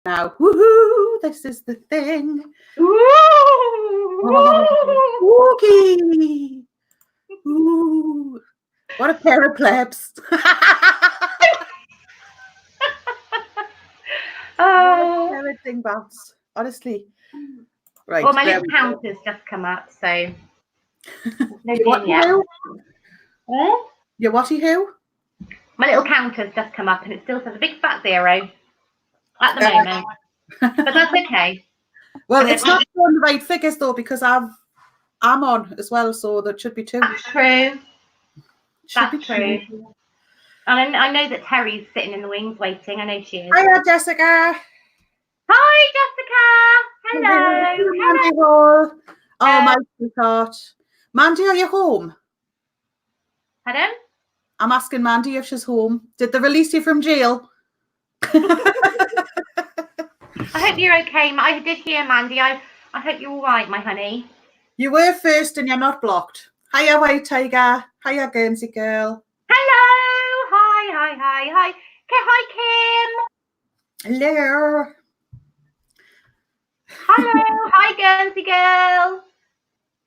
now. Woohoo! This is the thing. Ooh. Oh, spooky. Ooh. What a pair of plebs. Oh. Parenting bounce. Honestly. Right. Well, my little counter's just come up, so no What yet. Your whatty who? My little counter's just come up and it still says a big fat 0 at the moment. But that's okay. Well, it's not on the right figures though, because I'm on as well, so there should be 2. That's true. That's true. And I know that Terry's sitting in the wings waiting. I know she is. Hiya, Jessica. Hi, Jessica. Hello. Mandy Hall. Oh, my sweetheart. Mandy, are you home? Pardon? I'm asking Mandy if she's home. Did they release you from jail? I hope you're okay. I did hear, Mandy. I hope you're all right, my honey. You were first and you're not blocked. Hiya, White Tiger. Hiya, Guernsey Girl. Hello. Hi. Hi, Kim. Hello. Hello. Hi, Guernsey Girl.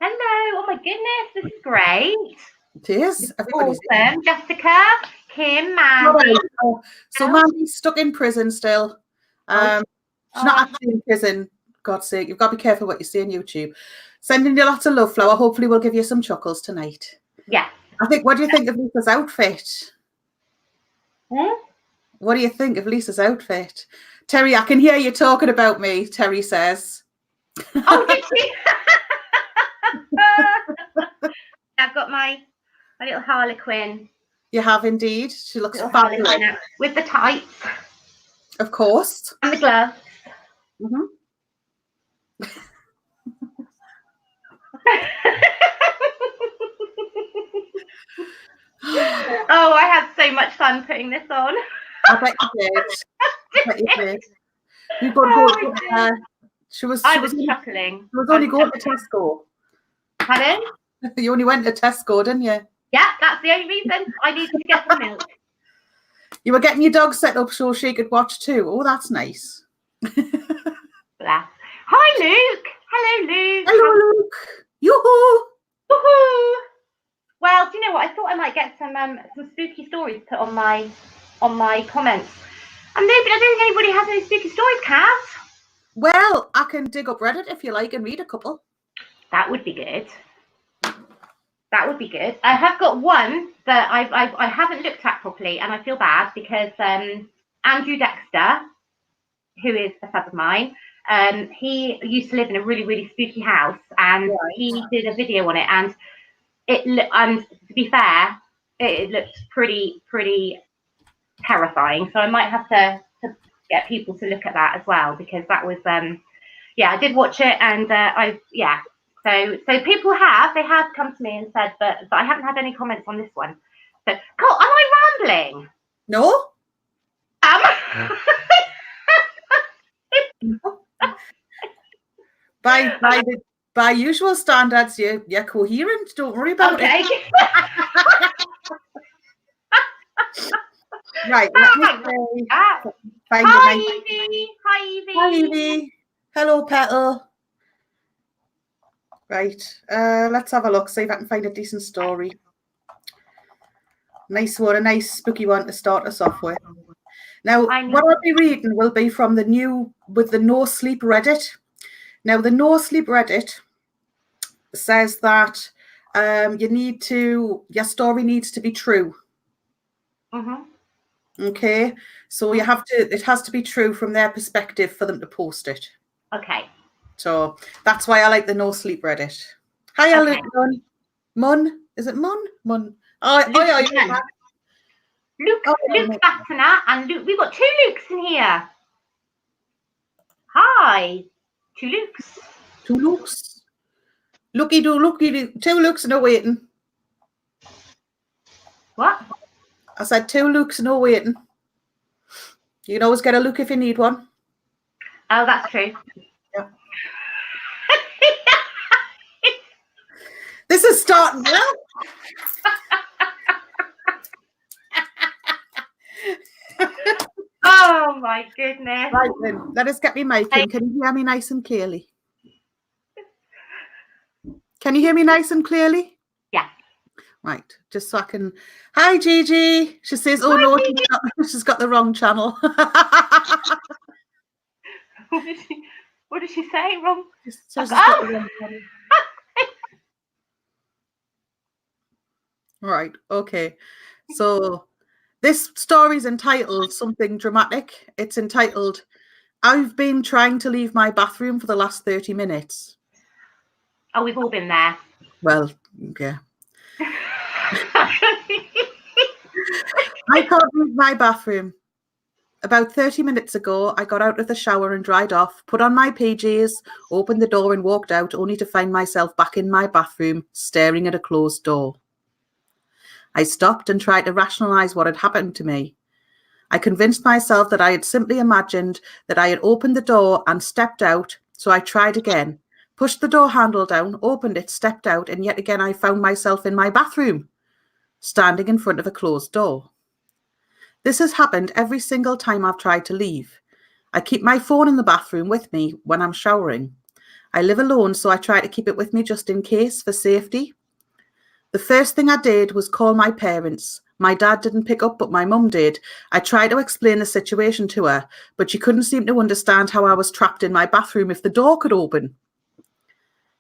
Hello. Oh, my goodness. This is great. It is. Everybody's awesome. Jessica, Kim, Mandy. Oh, so Mandy's stuck in prison still. She's not actually in prison. God's sake, you've got to be careful what you say on YouTube. Sending you lots of love, Flower. Hopefully we'll give you some chuckles tonight. Yeah. I think, what do you think of Lisa's outfit? What do you think of Lisa's outfit? Terry, I can hear you talking about me, Terry says. Oh, did she? I've got my little Harlequin. You have indeed. She looks fabulous. With the tights. Of course. And the gloves. Mm-hmm. Oh, I had so much fun putting this on. I bet you did. You've got to go. She was chuckling. She was only going to Tesco. Pardon? You only went to Tesco, didn't you? Yeah, that's the only reason. I needed to get some milk. You were getting your dog set up so she could watch too. Oh, that's nice. Bless. Hi, Luke. Hello, Luke. Hello, Luke. Yoo-hoo. Woohoo. Well, do you know what? I thought I might get some spooky stories put on my comments. And I don't think anybody has any spooky stories, Cass. Well, I can dig up Reddit if you like and read a couple. That would be good. That would be good. I have got one that I haven't looked at properly, and I feel bad because Andrew Dexter, who is a sub of mine, he used to live in a really, really spooky house, and he did a video on it, and to be fair, it looked pretty terrifying. So I might have to get people to look at that as well, because that was I did watch it, and So people have come to me and said, but I haven't had any comments on this one. So, Cole, am I rambling? No. By usual standards, you're coherent. Don't worry about it. Right. Hi, Evie. Hi, Evie. Hi, Evie. Hello, Petal. Right, let's have a look, see if I can find a decent story. Nice one, a nice spooky one to start us off with. Now, what I'll be reading will be from the No Sleep Reddit. Now, the No Sleep Reddit says that your story needs to be true. Okay, so it has to be true from their perspective for them to post it. Okay. So that's why I like the No Sleep Reddit. Hiya, okay. Luke. Mun. Is it Mun? Mun. Luke Battana and Luke. We've got 2 Lukes in here. Hi. 2 Lukes. 2 Lukes. Looky do. 2 Lukes, no waiting. What? I said 2 Lukes, no waiting. You can always get a Luke if you need one. Oh, that's true. Yeah. This is starting well. Oh my goodness. Right then, let us get me mic in. Can you hear me nice and clearly? Can you hear me nice and clearly? Yeah. Right, just so I can. Hi, Gigi. She says, "Oh no, she's got the wrong channel." What did she say? Wrong. She's got the wrong channel. Right. Okay. So this story's entitled something dramatic. It's entitled, "I've been trying to leave my bathroom for the last 30 minutes." Oh, we've all been there. Well, yeah. I can't leave my bathroom. About 30 minutes ago, I got out of the shower and dried off, put on my PJs, opened the door and walked out, only to find myself back in my bathroom, staring at a closed door. I stopped and tried to rationalize what had happened to me. I convinced myself that I had simply imagined that I had opened the door and stepped out, so I tried again, pushed the door handle down, opened it, stepped out, and yet again I found myself in my bathroom, standing in front of a closed door. This has happened every single time I've tried to leave. I keep my phone in the bathroom with me when I'm showering. I live alone, so I try to keep it with me just in case, for safety. The first thing I did was call my parents. My dad didn't pick up, but my mum did. I tried to explain the situation to her, but she couldn't seem to understand how I was trapped in my bathroom if the door could open.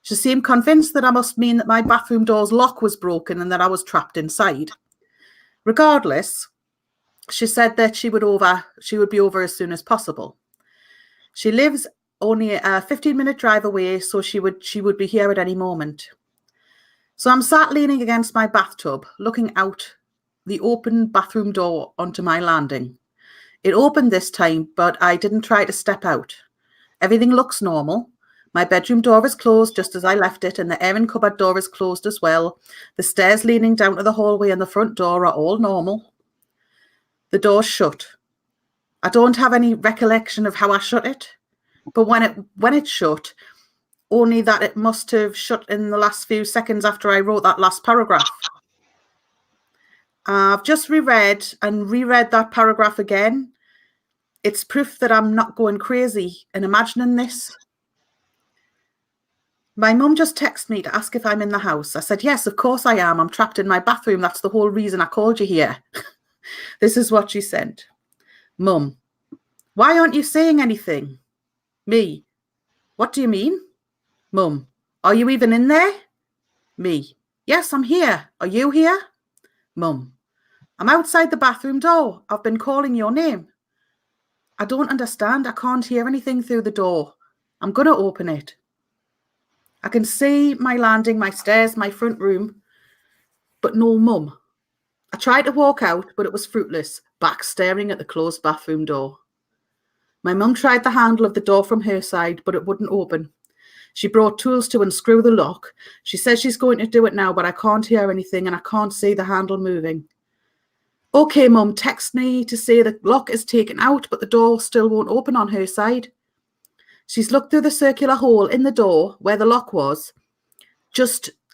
She seemed convinced that I must mean that my bathroom door's lock was broken and that I was trapped inside. Regardless, she said that she would be over as soon as possible. She lives only a 15-minute drive away, so she would be here at any moment. So I'm sat leaning against my bathtub, looking out the open bathroom door onto my landing. It opened this time, but I didn't try to step out. Everything looks normal. My bedroom door is closed just as I left it, and the airing cupboard door is closed as well. The stairs leading down to the hallway and the front door are all normal. The door's shut. I don't have any recollection of how I shut it, but when it shut, only that it must have shut in the last few seconds after I wrote that last paragraph. I've just reread that paragraph again. It's proof that I'm not going crazy and imagining this. My mum just texted me to ask if I'm in the house. I said, yes, of course I am. I'm trapped in my bathroom. That's the whole reason I called you here. This is what she sent. Mum, why aren't you saying anything? Me, what do you mean? Mum, are you even in there? Me, yes, I'm here. Are you here? Mum, I'm outside the bathroom door. I've been calling your name. I don't understand. I can't hear anything through the door. I'm going to open it. I can see my landing, my stairs, my front room, but no mum. I tried to walk out, but it was fruitless, back staring at the closed bathroom door. My mum tried the handle of the door from her side, but it wouldn't open. She brought tools to unscrew the lock. She says she's going to do it now, but I can't hear anything and I can't see the handle moving. Okay, Mum, text me to say the lock is taken out, but the door still won't open on her side. She's looked through the circular hole in the door where the lock was,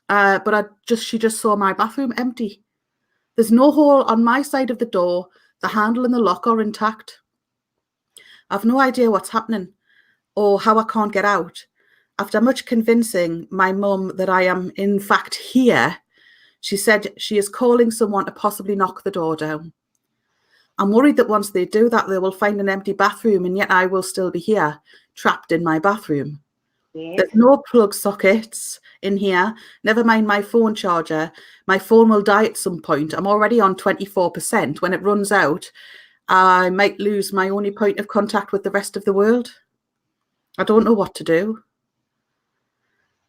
but she just saw my bathroom empty. There's no hole on my side of the door. The handle and the lock are intact. I've no idea what's happening or how I can't get out. After much convincing my mum that I am in fact here, she said she is calling someone to possibly knock the door down. I'm worried that once they do that, they will find an empty bathroom and yet I will still be here, trapped in my bathroom. Yes. There's no plug sockets in here, never mind my phone charger. My phone will die at some point. I'm already on 24%. When it runs out, I might lose my only point of contact with the rest of the world. I don't know what to do.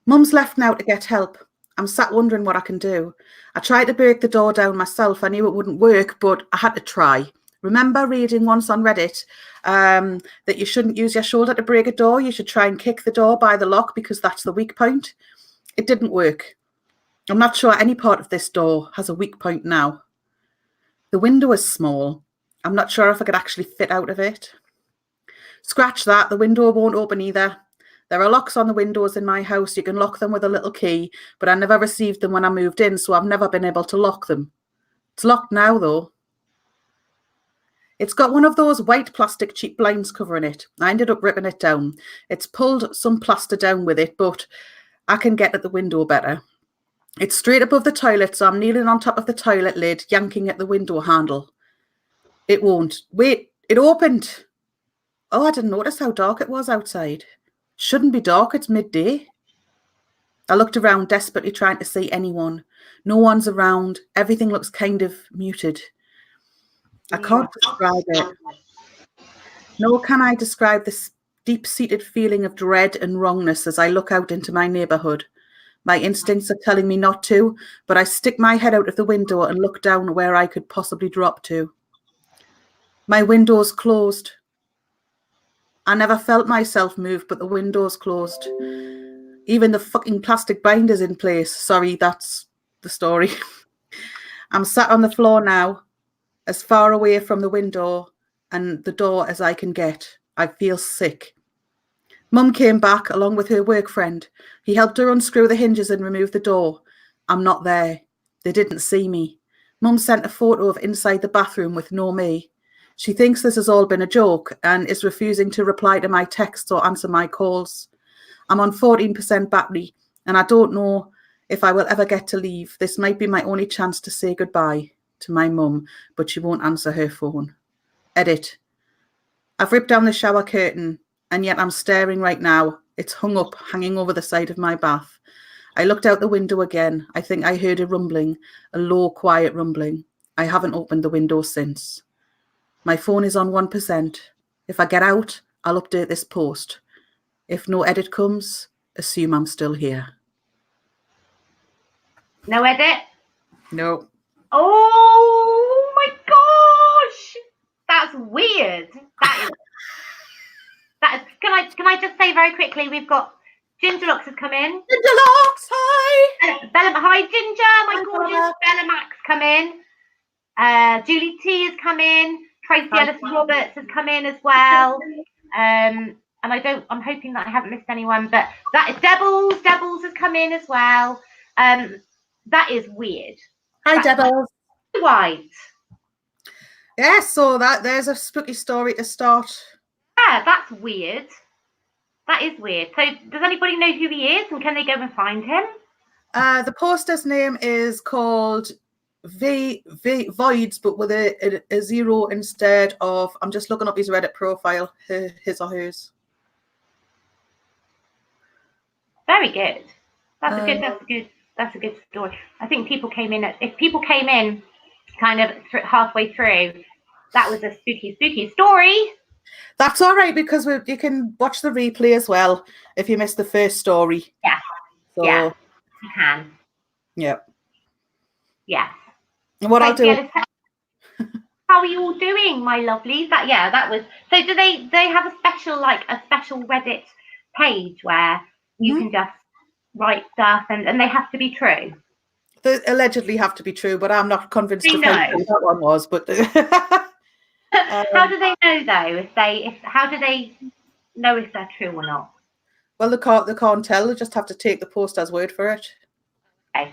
Mum's left now to get help. I'm sat wondering what I can do. I tried to break the door down myself. I knew it wouldn't work, but I had to try. Remember reading once on Reddit that you shouldn't use your shoulder to break a door. You should try and kick the door by the lock because that's the weak point. It didn't work. I'm not sure any part of this door has a weak point now. The window is small. I'm not sure if I could actually fit out of it. Scratch that. The window won't open either. There are locks on the windows in my house. You can lock them with a little key, but I never received them when I moved in, so I've never been able to lock them. It's locked now, though. It's got one of those white plastic cheap blinds covering it. I ended up ripping it down. It's pulled some plaster down with it, but I can get at the window better. It's straight above the toilet, so I'm kneeling on top of the toilet lid, yanking at the window handle. It won't. Wait, it opened. Oh, I didn't notice how dark it was outside. Shouldn't be dark, it's midday. I looked around, desperately trying to see anyone. No one's around. Everything looks kind of muted. I can't describe it. Nor can I describe this deep-seated feeling of dread and wrongness as I look out into my neighbourhood. My instincts are telling me not to, but I stick my head out of the window and look down where I could possibly drop to. My window's closed. I never felt myself move, but the window's closed. Even the fucking plastic binder's in place. Sorry, that's the story. I'm sat on the floor now, as far away from the window and the door as I can get. I feel sick. Mum came back along with her work friend. He helped her unscrew the hinges and remove the door. I'm not there. They didn't see me. Mum sent a photo of inside the bathroom with no me. She thinks this has all been a joke and is refusing to reply to my texts or answer my calls. I'm on 14% battery and I don't know if I will ever get to leave. This might be my only chance to say goodbye to my mum, but she won't answer her phone. Edit. I've ripped down the shower curtain and yet I'm staring right now. It's hung up, hanging over the side of my bath. I looked out the window again. I think I heard a rumbling, a low, quiet rumbling. I haven't opened the window since. My phone is on 1%. If I get out, I'll update this post. If no edit comes, assume I'm still here. No edit? No. Oh my gosh! That's weird. That is. Can I just say very quickly, we've got Ginger Locks has come in. Ginger Locks, hi! Hi, Ginger, my gorgeous Bella Max come in. Julie T has come in. Tracy Ellis Roberts has come in as well. And I'm hoping that I haven't missed anyone, but that is Debbles has come in as well. That is weird. Hi, Debbles. White. Yeah, so there's a spooky story to start. Yeah, that's weird. That is weird. So does anybody know who he is and can they go and find him? The poster's name is called Voids, but with a zero instead of, I'm just looking up his Reddit profile, his or hers. Very good. That's a good story. I think if people came in kind of halfway through, that was a spooky story. That's all right, because you can watch the replay as well if you missed the first story. Yeah. So, yeah, you can. Yeah. Yeah. And what I'll do. How are you all doing, my lovelies? That was. So do they have a special Reddit page where you can just write stuff and they have to be true? They allegedly have to be true, but I'm not convinced of how true that one was. But how do they know though? How do they know if they're true or not? Well, they can't tell. They just have to take the poster's word for it. Okay.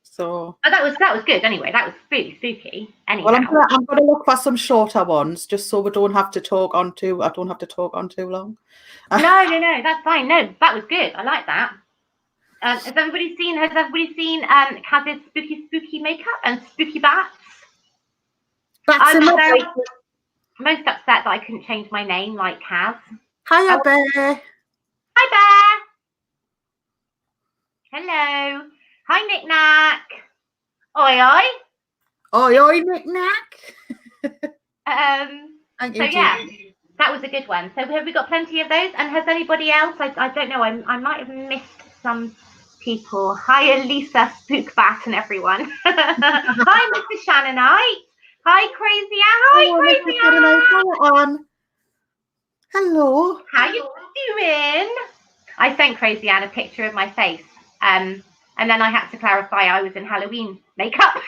So. Oh, that was good. Anyway, that was spooky. Anyway. Well, I'm going to look for some shorter ones, just so we don't have to talk on too long. No, that's fine. No, that was good. I like that. Has everybody seen Kaz's spooky makeup and spooky bats? I'm most upset that I couldn't change my name like Kaz. Hiya, Bear. Hi, Bear. Hello. Hi, Knick Knack. Oi. Oi, Knick Knack. So yeah, that was a good one. So have we got plenty of those? And has anybody else? I don't know. I might have missed some people. Hi, Elisa, Spookbat, and everyone. Hi, Mr. Shannonite. Hi, Crazy Anne. Hi, Crazy Anne. Hello. How you doing? I sent Crazy Anne a picture of my face, and then I had to clarify I was in Halloween makeup.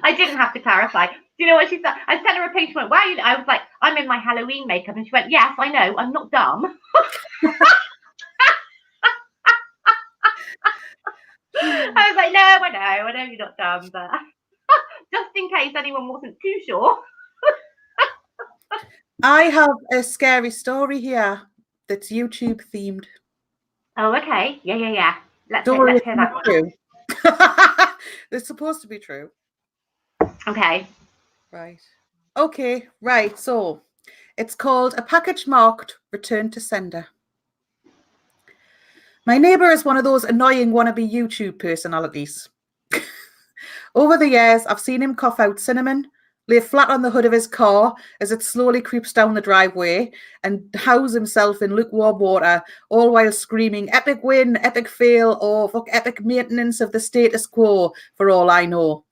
I didn't have to clarify. Do you know what she said? I sent her a picture. She went, "Why are you?" I was like, "I'm in my Halloween makeup," and she went, "Yes, I know. I'm not dumb." I was like, "No, I know you're not dumb, but just in case anyone wasn't too sure. I have a scary story here that's YouTube themed. Oh, okay. Yeah. Let's Don't worry, hear that one. True. It's supposed to be true. Okay. Right. Okay, right. So it's called A Package Marked Return to Sender. My neighbour is one of those annoying wannabe YouTube personalities. Over the years, I've seen him cough out cinnamon, lay flat on the hood of his car as it slowly creeps down the driveway, and house himself in lukewarm water, all while screaming, epic win, epic fail, or fuck epic maintenance of the status quo, for all I know.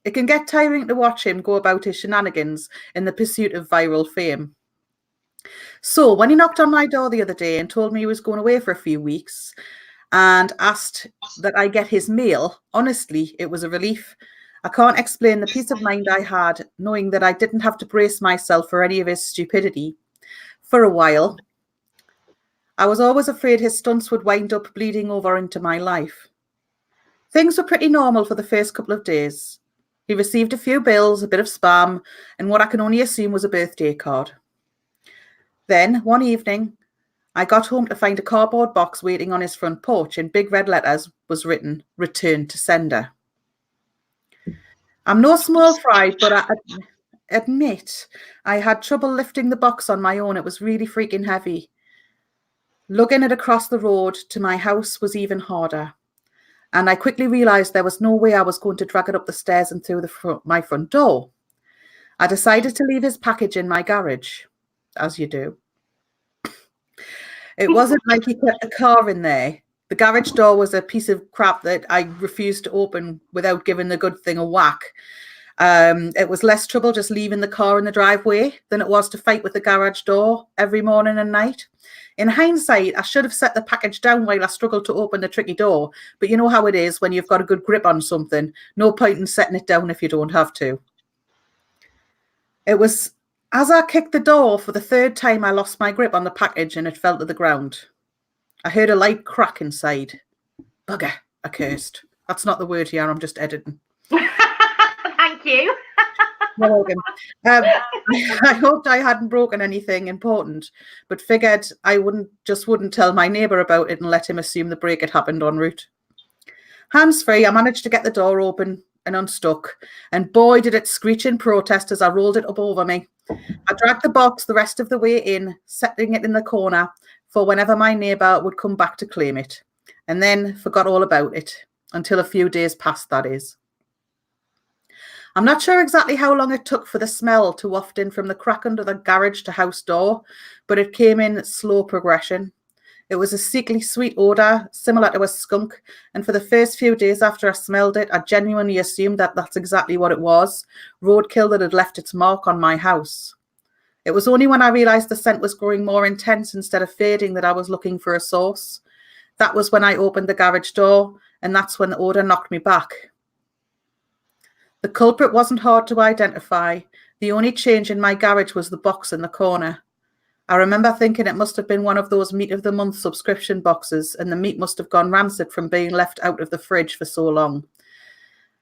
It can get tiring to watch him go about his shenanigans in the pursuit of viral fame. So when he knocked on my door the other day and told me he was going away for a few weeks and asked that I get his mail, honestly, it was a relief. I can't explain the peace of mind I had knowing that I didn't have to brace myself for any of his stupidity. For a while, I was always afraid his stunts would wind up bleeding over into my life. Things were pretty normal for the first couple of days. He received a few bills, a bit of spam, and what I can only assume was a birthday card. Then, one evening, I got home to find a cardboard box waiting on his front porch. In big red letters was written, "Return to Sender." I'm no small fry, but I admit I had trouble lifting the box on my own. It was really freaking heavy. Lugging it across the road to my house was even harder. And I quickly realised there was no way I was going to drag it up the stairs and through my front door. I decided to leave his package in my garage, as you do. It wasn't like he kept the car in there. The garage door was a piece of crap that I refused to open without giving the good thing a whack. It was less trouble just leaving the car in the driveway than it was to fight with the garage door every morning and night. In hindsight, I should have set the package down while I struggled to open the tricky door. But you know how it is when you've got a good grip on something. No point in setting it down if you don't have to. It was as I kicked the door for the third time, I lost my grip on the package and it fell to the ground. I heard a light crack inside. Bugger, I cursed. That's not the word here, I'm just editing. Thank you. You're welcome. I hoped I hadn't broken anything important, but figured I wouldn't tell my neighbour about it and let him assume the break had happened en route. Hands-free, I managed to get the door open and unstuck, and boy did it screech in protest as I rolled it up over me. I dragged the box the rest of the way in, setting it in the corner for whenever my neighbour would come back to claim it, and then forgot all about it, until a few days passed, that is. I'm not sure exactly how long it took for the smell to waft in from the crack under the garage to house door, but it came in slow progression. It was a sickly sweet odour, similar to a skunk, and for the first few days after I smelled it, I genuinely assumed that that's exactly what it was, roadkill that had left its mark on my house. It was only when I realised the scent was growing more intense instead of fading that I was looking for a source. That was when I opened the garage door, and that's when the odour knocked me back. The culprit wasn't hard to identify. The only change in my garage was the box in the corner. I remember thinking it must have been one of those meat of the month subscription boxes, and the meat must have gone rancid from being left out of the fridge for so long.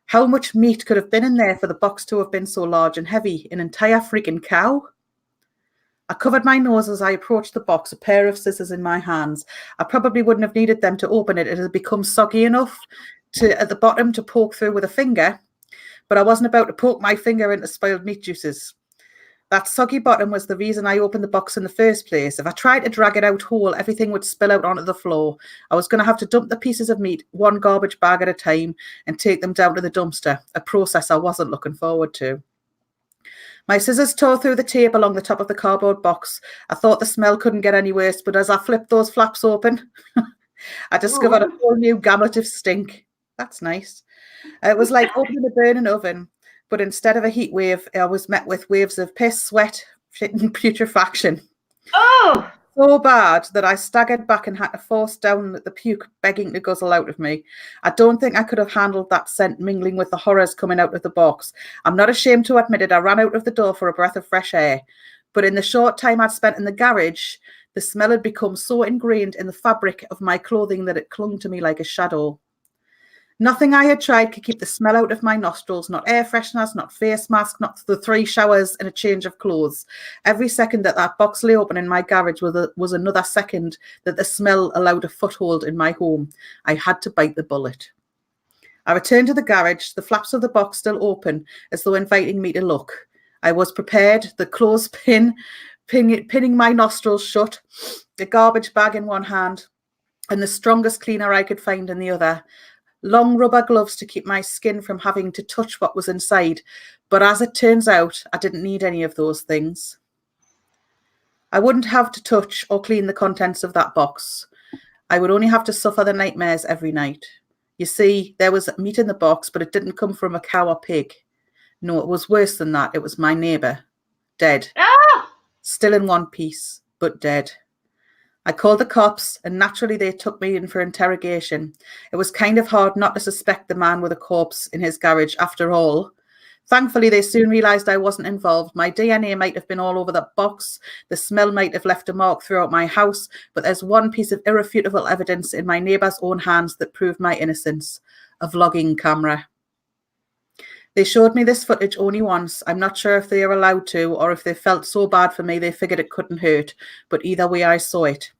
How much meat could have been in there for the box to have been so large and heavy? An entire freaking cow? I covered my nose as I approached the box, a pair of scissors in my hands. I probably wouldn't have needed them to open it. It had become soggy enough at the bottom to poke through with a finger, but I wasn't about to poke my finger into spoiled meat juices. That soggy bottom was the reason I opened the box in the first place. If I tried to drag it out whole, everything would spill out onto the floor. I was going to have to dump the pieces of meat, one garbage bag at a time, and take them down to the dumpster, a process I wasn't looking forward to. My scissors tore through the tape along the top of the cardboard box. I thought the smell couldn't get any worse, but as I flipped those flaps open, I discovered a whole new gamut of stink. That's nice. It was like opening a burning oven, but instead of a heat wave, I was met with waves of piss, sweat, shit, and putrefaction. Oh! So bad that I staggered back and had to force down the puke begging to guzzle out of me. I don't think I could have handled that scent mingling with the horrors coming out of the box. I'm not ashamed to admit it. I ran out of the door for a breath of fresh air. But in the short time I'd spent in the garage, the smell had become so ingrained in the fabric of my clothing that it clung to me like a shadow. Nothing I had tried could keep the smell out of my nostrils, not air fresheners, not face mask, not the 3 showers and a change of clothes. Every second that box lay open in my garage was another second that the smell allowed a foothold in my home. I had to bite the bullet. I returned to the garage, the flaps of the box still open, as though inviting me to look. I was prepared, the clothespin pinning my nostrils shut, the garbage bag in one hand, and the strongest cleaner I could find in the other. Long rubber gloves to keep my skin from having to touch what was inside. But as it turns out, I didn't need any of those things. I wouldn't have to touch or clean the contents of that box. I would only have to suffer the nightmares every night. You see, there was meat in the box, but it didn't come from a cow or pig. No, it was worse than that. It was my neighbour. Dead. Ah! Still in one piece, but dead. I called the cops, and naturally they took me in for interrogation. It was kind of hard not to suspect the man with a corpse in his garage after all. Thankfully, they soon realised I wasn't involved. My DNA might have been all over that box. The smell might have left a mark throughout my house, but there's one piece of irrefutable evidence in my neighbour's own hands that proved my innocence: a vlogging camera. They showed me this footage only once. I'm not sure if they are allowed to, or if they felt so bad for me they figured it couldn't hurt, but either way I saw it.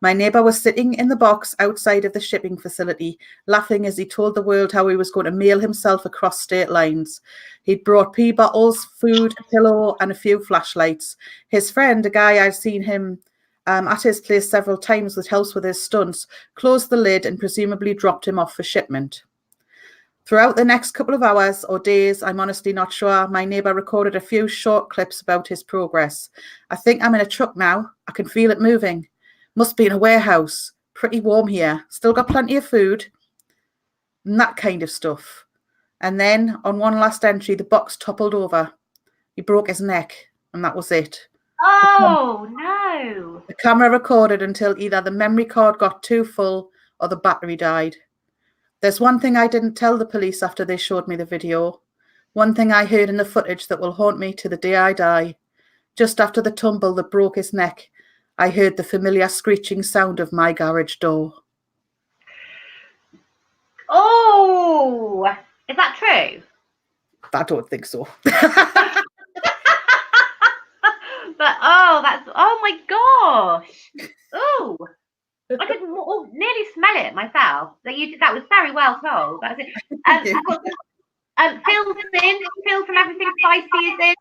My neighbour was sitting in the box outside of the shipping facility, laughing as he told the world how he was going to mail himself across state lines. He'd brought pee bottles, food, a pillow, and a few flashlights. His friend, a guy I'd seen him at his place several times that helps with his stunts, closed the lid and presumably dropped him off for shipment. Throughout the next couple of hours or days, I'm honestly not sure, my neighbour recorded a few short clips about his progress. I think I'm in a truck now. I can feel it moving. Must be in a warehouse. Pretty warm here. Still got plenty of food. And that kind of stuff. And then, on one last entry, the box toppled over. He broke his neck, and that was it. Oh, no. The camera recorded until either the memory card got too full or the battery died. There's one thing I didn't tell the police after they showed me the video. One thing I heard in the footage that will haunt me to the day I die. Just after the tumble that broke his neck, I heard the familiar screeching sound of my garage door. Oh, is that true? I don't think so. But oh my gosh. Oh, I could nearly smell it myself. That was very well told. That's it. Phil from Everything Spicy is in.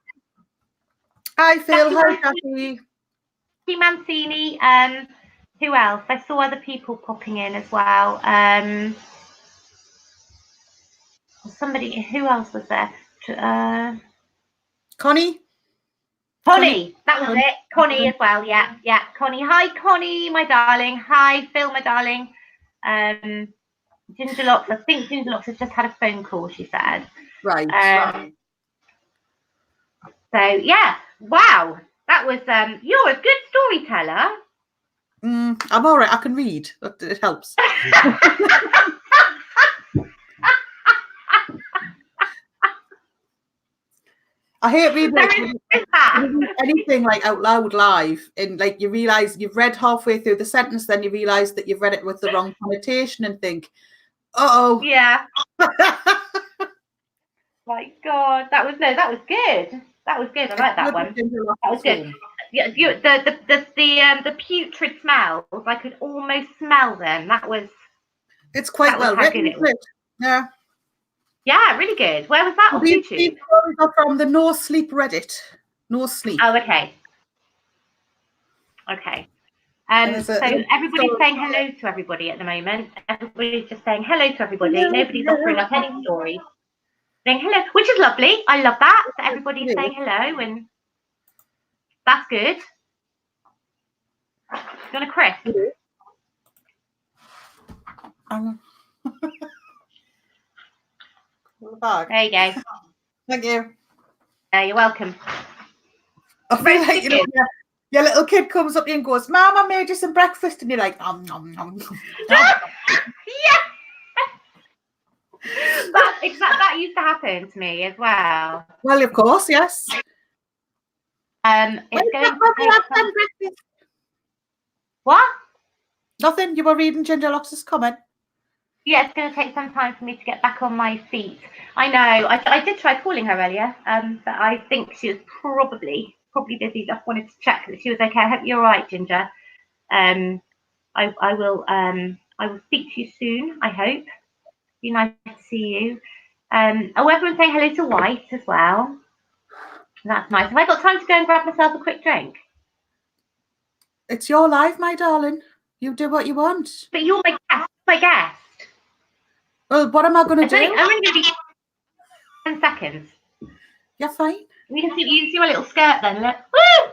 Hi Phil, hi Jackie. Mancini, who else? I saw other people popping in as well. Somebody, who else was there? Connie, that was it. Connie as well. Yeah, Connie. Hi, Connie, my darling. Hi, Phil, my darling. Gingerlocks, I think Gingerlocks has just had a phone call, she said. Right. So yeah, wow. That was, you're a good storyteller. I'm all right. I can read. It helps. I hate reading anything like out loud live, and like you realise you've read halfway through the sentence, then you realise that you've read it with the wrong connotation and think, uh-oh. Yeah. My God, that was good. That was good. I like that one. That was good. Yeah, the putrid smells. I could almost smell them. It's quite well written. Yeah. Yeah, really good. Where was that on YouTube? These are from the No Sleep Reddit. No Sleep. Oh, okay. Okay. So everybody's saying hello to everybody at the moment. Everybody's just saying hello to everybody. Nobody's offering up any stories. Saying hello, which is lovely. I love that. So everybody's saying hello, and that's good. You want a crisp? There you go. Thank you. You're welcome. I feel like your little kid comes up to you and goes, "Mom, I made you some breakfast," and you're like, nom, nom, nom. Yeah. That used to happen to me as well. Well, of course, yes. What? Nothing. You were reading Gingerlocks' comment. Yeah, it's going to take some time for me to get back on my feet. I know. I did try calling her earlier, but I think she was probably busy. Just wanted to check that she was okay. I hope you're all right, Ginger. I will speak to you soon. I hope. Be nice to see you. Oh, everyone's saying hello to White as well. That's nice. Have I got time to go and grab myself a quick drink? It's your life, my darling. You do what you want. But you're my guest. Well, what am I going to do? I'm only going to be 10 seconds. You're fine. You can see my little skirt then. Look. Woo!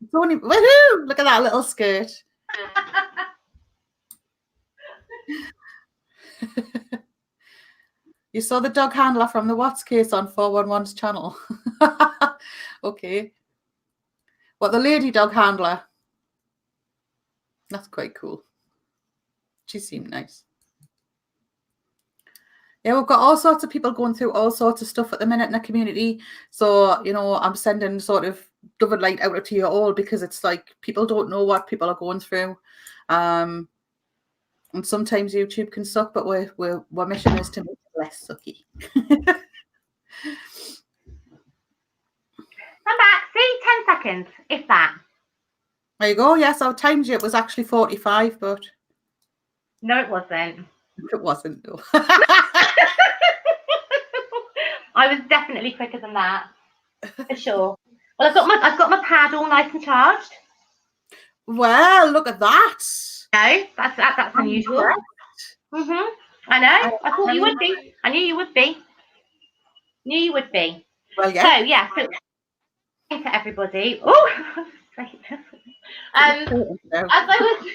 It's only, woohoo! Look at that little skirt. You saw the dog handler from the Watts case on 411's channel. Okay. What, the lady dog handler? That's quite cool. She seemed nice. Yeah, we've got all sorts of people going through all sorts of stuff at the minute in the community. So, you know, I'm sending sort of double light out to you all because it's like people don't know what people are going through. And sometimes YouTube can suck, but our mission is to make it less sucky. I'm back. See, 10 seconds, if that. There you go. Yes, I timed you. It was actually 45, but... No, it wasn't. It wasn't, though. I was definitely quicker than that, for sure. Well, I've got my pad all nice and charged. Well, look at that. No, that's unusual. I know. I thought you would be. I knew you would be. Well, yeah. So yeah. So to everybody. Oh. As I was.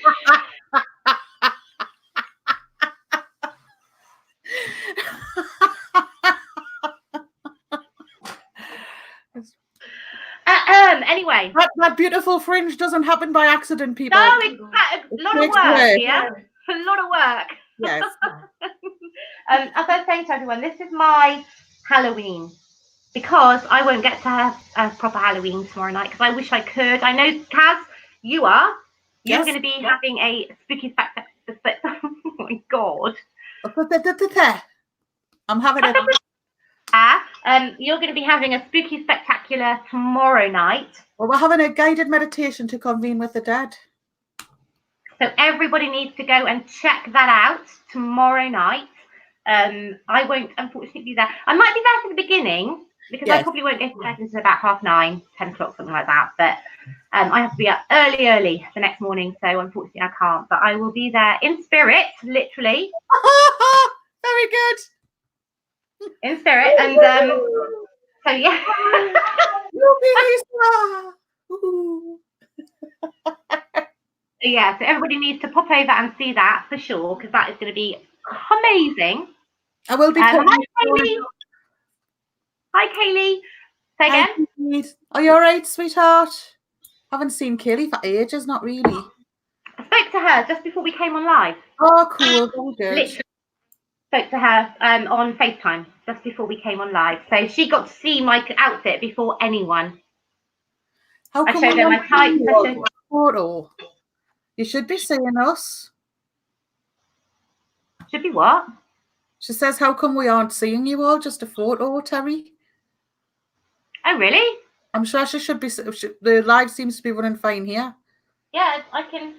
Anyway, that beautiful fringe doesn't happen by accident, people. No, it's a lot of work. Yeah, a lot of work. Yes. As I was saying to everyone, this is my Halloween because I won't get to have a proper Halloween tomorrow night because I wish I could. I know, Kaz, you are. You're going to be having a spooky spectacular. Oh my god! I'm having it. You're going to be having a spooky spectacular tomorrow night. Well, we're having a guided meditation to convene with the dead. So everybody needs to go and check that out tomorrow night. I won't, unfortunately, be there. I might be there for the beginning because I probably won't go to bed until about 9:30, 10 o'clock, something like that. But I have to be up early the next morning, so unfortunately I can't. But I will be there in spirit, literally. Very good. In spirit, and so yeah. Yeah, so everybody needs to pop over and see that for sure because that is going to be amazing. I will be. Hi, Kaylee. Hi, Kaylee. Say again. Are you all right, sweetheart? Haven't seen Kaylee for ages. Not really. I spoke to her just before we came on live. Oh, cool. Very good. Literally spoke to her on FaceTime just before we came on live. So she got to see my outfit before anyone. How come I showed her my tights. Photo. You should be seeing us. Should be what? She says, how come we aren't seeing you all? Just a photo, Terry. Oh, really? I'm sure she should be. The live seems to be running fine here. Yeah, I can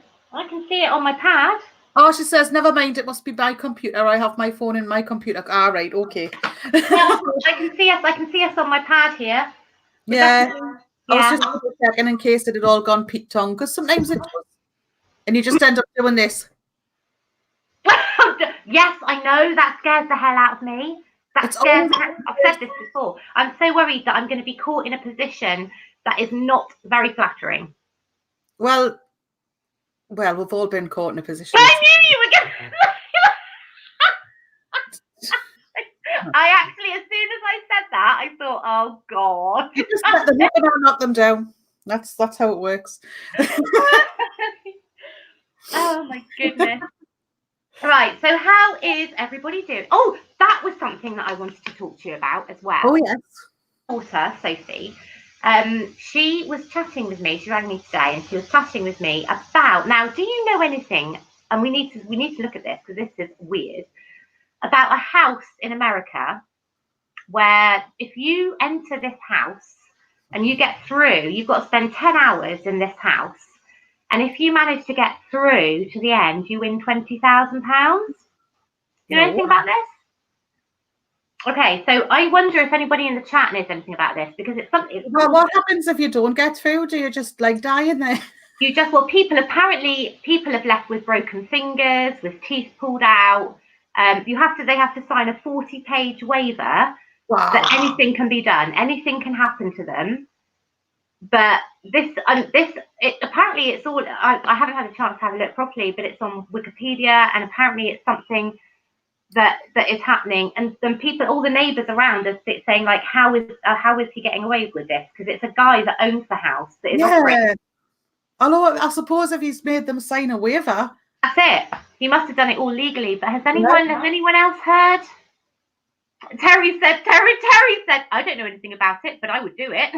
see it on my pad. Oh, she says, never mind. It must be my computer. I have my phone in my computer. All right, okay. Yeah, I can see us. I can see us on my pad here. Yeah. I was just checking in case it had all gone Pete tongue because sometimes it does, and you just end up doing this. Yes, I know that scares the hell out of me. That scares. I've said this before. I'm so worried that I'm going to be caught in a position that is not very flattering. Well, we've all been caught in a position. I knew you were going. I actually, as soon as I said that, I thought, oh god. You just let them hit them and knock them down. That's how it works. Oh my goodness. Right, so how is everybody doing? Oh, that was something that I wanted to talk to you about as well. Oh yes. Daughter, Sophie, she was chatting with me. She rang me today, and she was chatting with me about. Now, do you know anything? And we need to look at this because this is weird. about a house in America where if you enter this house and you get through, you've got to spend 10 hours in this house. And if you manage to get through to the end, you win £20,000. You know anything about this? Okay, so I wonder if anybody in the chat knows anything about this, because it's something. Well, what happens if you don't get through? Do you just like die in there? You just, well, people have left with broken fingers, with teeth pulled out. They have to sign a 40-page waiver that anything can be done, anything can happen to them. But apparently it's all. I haven't had a chance to have a look properly, but it's on Wikipedia, and apparently it's something that is happening. And then all the neighbours around are saying like, how is he getting away with this? Because it's a guy that owns the house that is offering. Although I suppose if he's made them sign a waiver, that's it. He must have done it all legally. But has anyone else heard? Terry said, I don't know anything about it, but I would do it.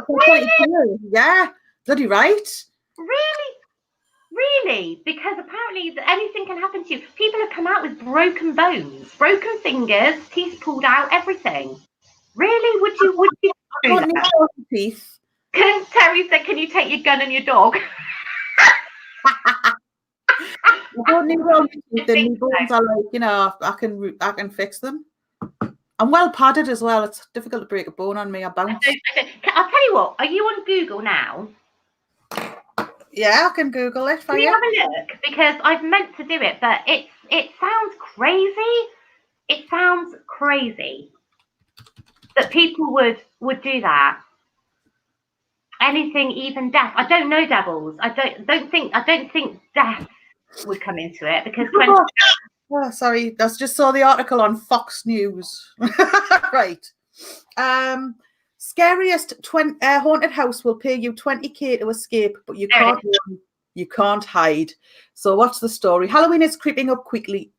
Really? Yeah, bloody right. Really? Because apparently anything can happen to you. People have come out with broken bones, broken fingers, teeth pulled out, everything. Really? Would you do that? Teeth. Terry said, can you take your gun and your dog? I don't need all the teeth. Bones are like, you know, I can fix them. I'm well padded as well. It's difficult to break a bone on me. I bounce. I'll tell you what. Are you on Google now? Yeah, I can Google it for you. Can you have a look? Because I've meant to do it, but it sounds crazy. It sounds crazy that people would do that. Anything, even death. I don't know devils. I don't think death would come into it, because oh, sorry, that's just saw the article on Fox News. Right. Scariest haunted house will pay you 20k to escape, but you can't run, you can't hide. So what's the story? Halloween is creeping up quickly.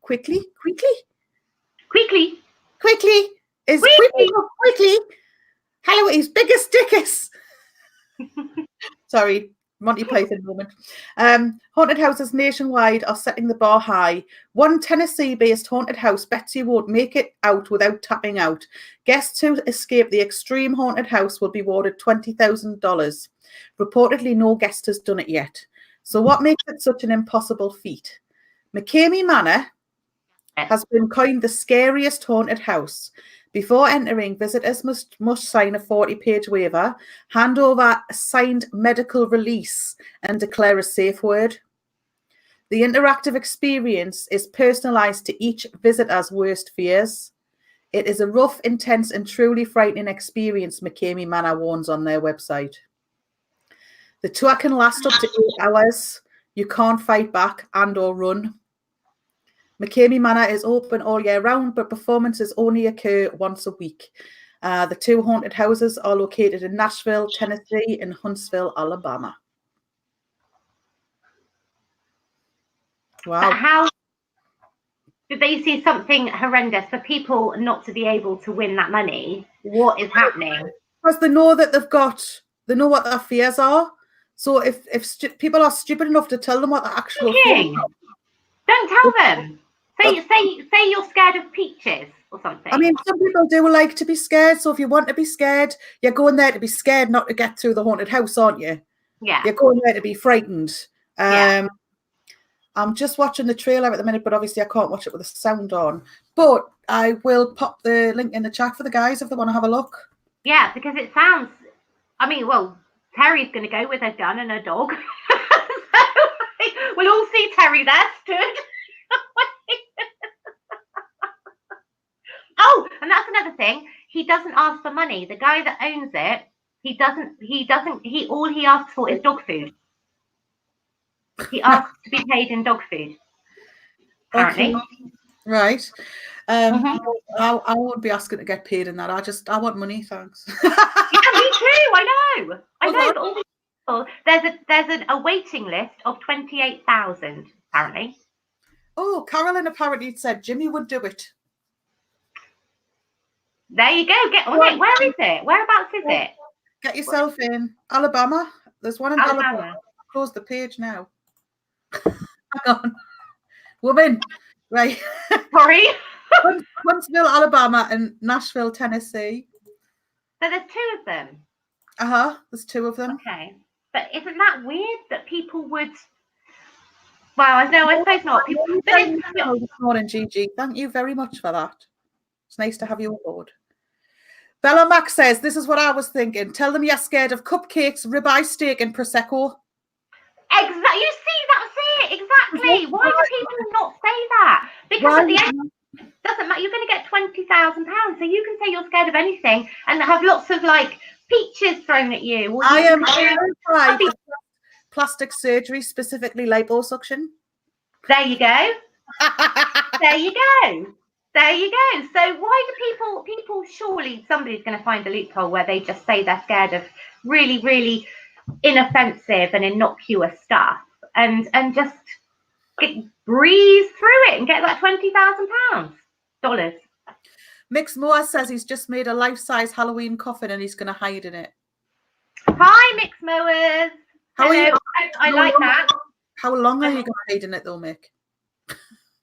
Halloween's biggest dickus. Sorry, Monty Python moment. Haunted houses nationwide are setting the bar high. One Tennessee-based haunted house bets you won't make it out without tapping out. Guests who escape the extreme haunted house will be awarded $20,000. Reportedly, no guest has done it yet. So what makes it such an impossible feat? McCamey Manor has been coined the scariest haunted house. Before entering, visitors must sign a 40-page waiver, hand over a signed medical release, and declare a safe word. The interactive experience is personalized to each visitor's worst fears. It is a rough, intense, and truly frightening experience, McCamey Manor warns on their website. The tour can last up to 8 hours. You can't fight back and/or run. McCamey Manor is open all year round, but performances only occur once a week. The two haunted houses are located in Nashville, Tennessee, and Huntsville, Alabama. Wow. But how did they see something horrendous for people not to be able to win that money? What is happening? Because they know that they know what their fears are. So if people are stupid enough to tell them what the actual fears are, don't tell them. Say you're scared of peaches or something. I mean, some people do like to be scared. So if you want to be scared, you're going there to be scared, not to get through the haunted house, aren't you? Yeah. You're going there to be frightened. Yeah. I'm just watching the trailer at the minute, but obviously I can't watch it with the sound on. But I will pop the link in the chat for the guys if they want to have a look. Yeah, because it sounds. I mean, well, Terry's going to go with her gun and her dog. So we'll all see Terry there stood. Oh, and that's another thing. He doesn't ask for money. The guy that owns it, all he asks for is dog food. He asks to be paid in dog food. Apparently. Okay. Right. I won't be asking to get paid in that. I want money, thanks. Yeah, me too. I know. But all these people, there's a waiting list of 28,000 apparently. Oh, Carolyn apparently said Jimmy would do it. There you go. Get on it. Where is it? Whereabouts is it? Get yourself in Alabama. There's one in Alabama. Close the page now. Hang on. Woman, Right. Sorry. Huntsville, Alabama, and Nashville, Tennessee. So there's 2 of them. There's 2 of them. Okay. But isn't that weird that people would? Well, no, I suppose not. People, but this morning, Gigi. Thank you very much for that. It's nice to have you on board. Bella Mac says, this is what I was thinking. Tell them you're scared of cupcakes, ribeye steak, and Prosecco. Exactly. You see, that's it. Exactly. Why do people not say that? Because at the end, it doesn't matter. You're going to get £20,000, so you can say you're scared of anything and have lots of like peaches thrown at you. Or I am terrified of plastic surgery, specifically liposuction. There you go. There you go. There you go. So why do people surely somebody's going to find a loophole where they just say they're scared of really, really inoffensive and innocuous stuff and just breeze through it and get that $20,000. Mix Moore says he's just made a life-size Halloween coffin and he's going to hide in it. Hi, Mix Mowers. Hello. I like that. How long are you going to hide in it, though, Mick?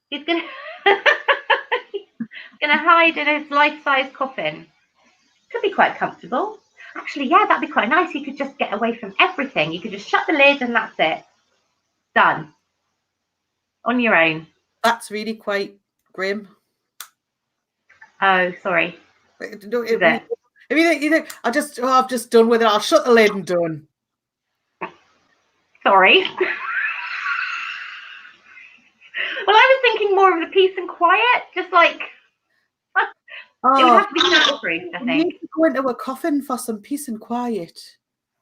He's going to hide in his life-size coffin. Could be quite comfortable. Actually, yeah, that'd be quite nice. You could just get away from everything. You could just shut the lid and that's it. Done. On your own. That's really quite grim. Oh, sorry. If you think I've just done with it, I'll shut the lid and done. Sorry. Well, I was thinking more of the peace and quiet, just like it would have to be soundproof, I think. You need to go into a coffin for some peace and quiet.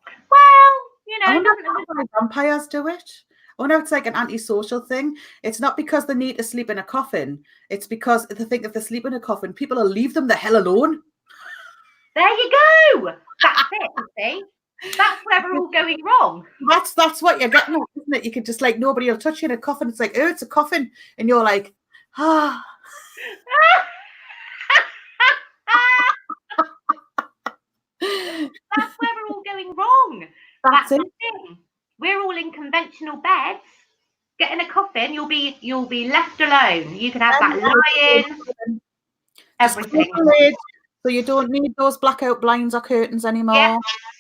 Well, you know, I wonder why vampires do it. I wonder if it's like an antisocial thing. It's not because they need to sleep in a coffin. It's because they think if they sleep in a coffin, people will leave them the hell alone. There you go. That's it, you see. That's where we're all going wrong. That's what you're getting at, isn't it? You can just like, nobody will touch you in a coffin. It's like, oh, it's a coffin. And you're like, ah. That's where we're all going wrong. That's the thing. We're all in conventional beds. Get in a coffin, you'll be left alone. You can have that lion, everything. So you don't need those blackout blinds or curtains anymore. Yeah,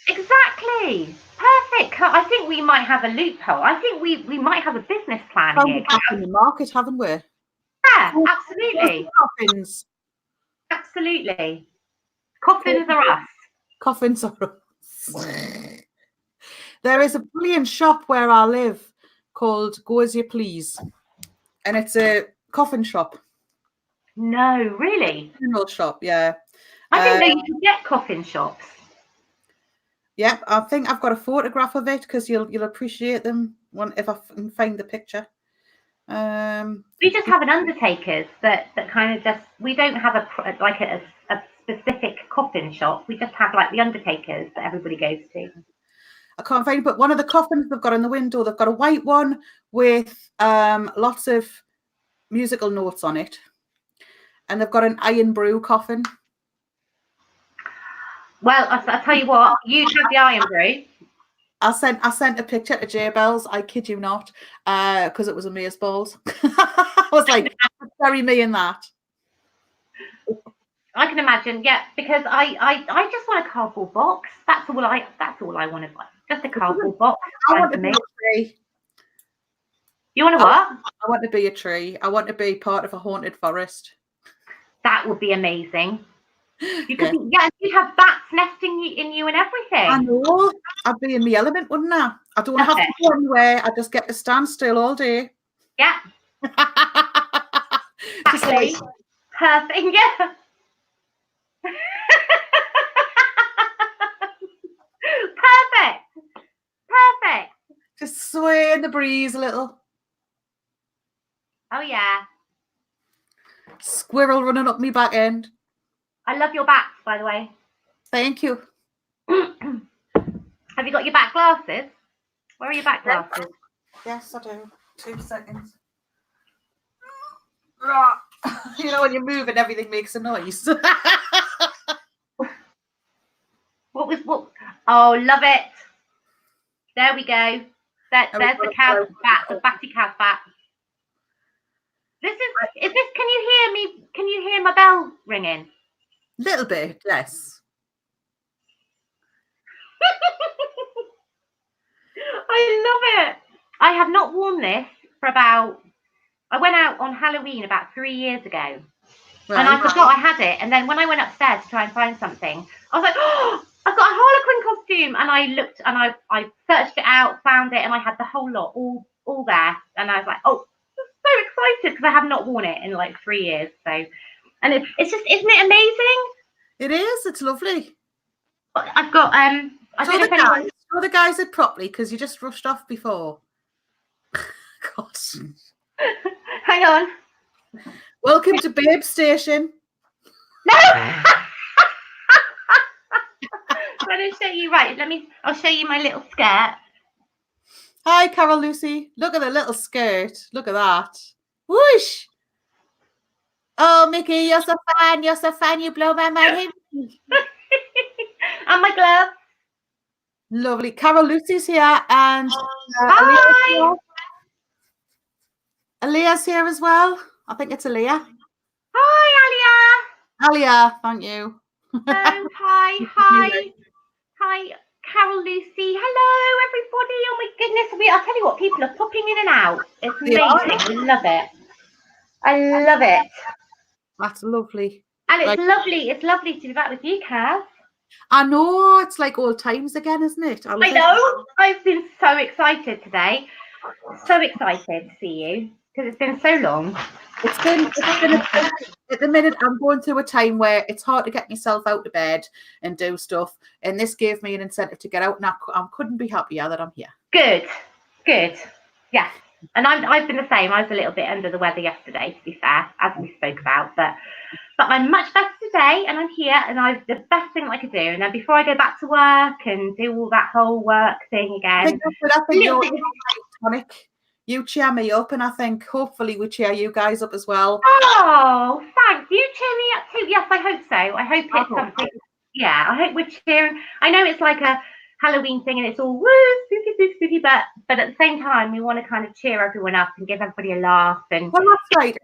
exactly. Perfect. I think we might have a loophole. I think we might have a business plan here. In the market, haven't we? Yeah, absolutely. Coffins. Absolutely. Coffins are us. Coffins are us. There is a brilliant shop where I live called Go As You Please. And it's a coffin shop. No, really? Funeral shop, yeah. I think that you can get coffin shops. Yeah, I think I've got a photograph of it because you'll appreciate them if I can find the picture. We just have an undertaker's that kind of just, we don't have a specific coffin shop. We just have like the undertaker's that everybody goes to. I can't find it, but one of the coffins they've got in the window, they've got a white one with lots of musical notes on it. And they've got an iron brew coffin. Well, I'll tell you what, you have the iron brew. I sent a picture to J Bells, I kid you not, because it was amazeballs. I was like, bury me in that. I can imagine, yeah, because I just want a cardboard box. That's all I want to buy. Just a cardboard box. I want to be a tree. You want to what? I want to be a tree. I want to be part of a haunted forest. That would be amazing. You could, you'd have bats nesting in you and everything. I know. I'd be in the element, wouldn't I? I don't have to go anywhere. I just get to stand still all day. Yeah. Exactly. Perfect. Yeah. Perfect. Just sway in the breeze a little. Oh yeah. Squirrel running up me back end. I love your bats, by the way. Thank you. Have you got your back glasses? Where are your back glasses? Yes, I do. 2 seconds. You know, when you move and everything makes a noise. What? Oh, love it. There we go. There's the Kazbat, the batty Kazbat. Is this? Can you hear me? Can you hear my bell ringing? Little bit, yes. I love it. I have not worn this for about. I went out on Halloween about 3 years ago, and I forgot I had it. And then when I went upstairs to try and find something, I was like, "Oh, I've got a Harlequin costume!" And I looked and I searched it out, found it, and I had the whole lot all there. And I was like, "Oh, I'm so excited," because I have not worn it in like 3 years. So, and it's just, isn't it amazing? It is. It's lovely. I've got I don't know if anyone. Show the guys it properly because you just rushed off before. God. Hang on. Welcome to Babe Station. No. I'm going to show you. Right, I'll show you my little skirt. Hi, Carol Lucy. Look at the little skirt. Look at that. Whoosh. Oh, Mickey, you're so fun. You're so fun. You blow my mind. And my glove. Lovely. Carol Lucy's here. And hi. Aaliyah's here as well. I think it's Aaliyah. Hi, Aaliyah, thank you. Oh, hi. Hi, Carol Lucy. Hello, everybody. Oh, my goodness. I'll tell you what, people are popping in and out. It's amazing. I love it. I love it. That's lovely. And it's lovely. It's lovely to be back with you, Kaz. I know. It's like old times again, isn't it? I know. I've been so excited today. So excited to see you because it's been so long. It's been at the minute I'm going through a time where it's hard to get myself out of bed and do stuff, and this gave me an incentive to get out, and I couldn't be happier that I'm here. Good. Yeah, and I've been the same. I was a little bit under the weather yesterday, to be fair, as we spoke about, but I'm much better today, and I'm here, and the best thing I could do. And then before I go back to work and do all that whole work thing again, I think you're tonic. You cheer me up, and I think hopefully we cheer you guys up as well. Oh, thanks. You cheer me up too. Yes, I hope so. I hope it's something. Yeah, I hope we're cheering. I know it's like a Halloween thing and it's all woo, spooky, but at the same time, we want to kind of cheer everyone up and give everybody a laugh. And well, that's right.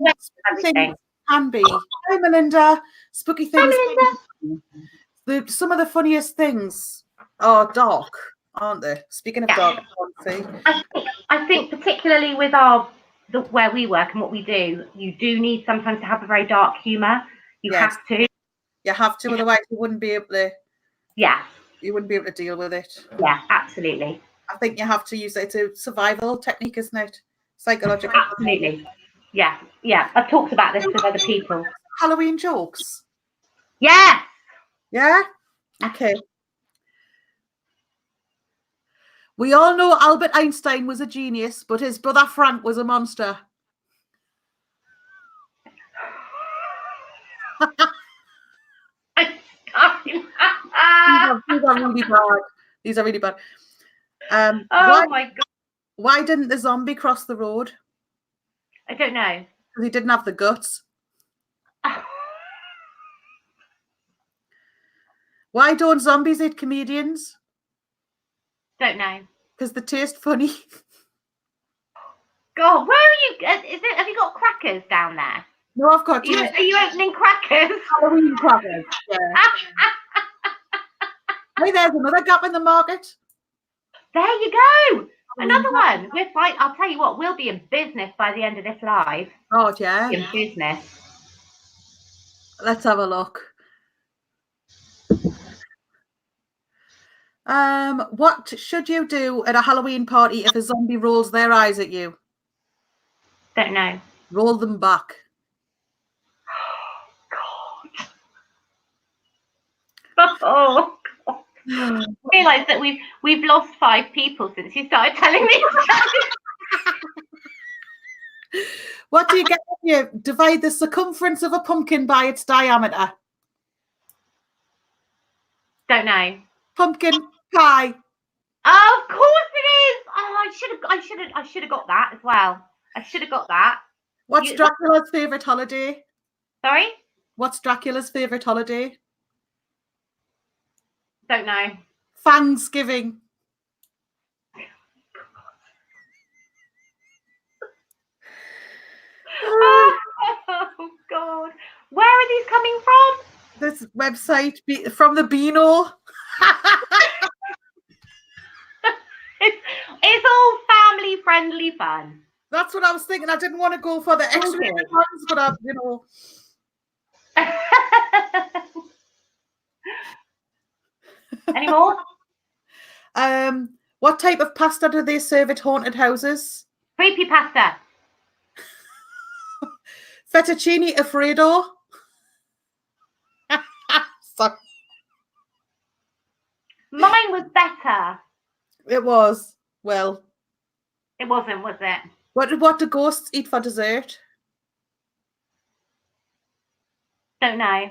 Everything can be. Hi, Melinda. Spooky things. Hi, Melinda. Some of the funniest things are dark, aren't they? Speaking of dark, I think particularly with where we work and what we do, you do need sometimes to have a very dark humour. You have to. You have to, otherwise you wouldn't be able to. Yeah. You wouldn't be able to deal with it. Yeah, absolutely. I think you have to use it. It's a survival technique, isn't it? Psychological. Absolutely. Yeah. I've talked about this with other people. Halloween jokes. Yeah. Yeah? Okay. We all know Albert Einstein was a genius, but his brother Frank was a monster. These are really bad. These are really bad. My God. Why didn't the zombie cross the road? I don't know. Because he didn't have the guts. Why don't zombies eat comedians? Don't know. Because they taste funny. God, where are you? Have you got crackers down there? No, I've got. Are you opening crackers? Halloween crackers. Yeah. Hey, there's another gap in the market. There you go. Another one. We're fine. I'll tell you what. We'll be in business by the end of this live. Oh yeah. In business. Let's have a look. What should you do at a Halloween party if a zombie rolls their eyes at you? Don't know. Roll them back. Oh God. I realise that we've lost 5 people since you started telling me. What do you get if you divide the circumference of a pumpkin by its diameter? Don't know. Pumpkin pie. Oh, of course it is. Oh, I should have got that as well. I should have got that. What's Dracula's favourite holiday? Sorry? What's Dracula's favourite holiday? Don't know. Thanksgiving. Oh, coming from? This website from the Beano. It's all family-friendly fun. That's what I was thinking. I didn't want to go for the X-rated ones, but I, Any more? What type of pasta do they serve at haunted houses? Creepy pasta. Fettuccine Alfredo. Sorry. Mine was better. It was. Well, it wasn't, was it? What do ghosts eat for dessert? Don't know.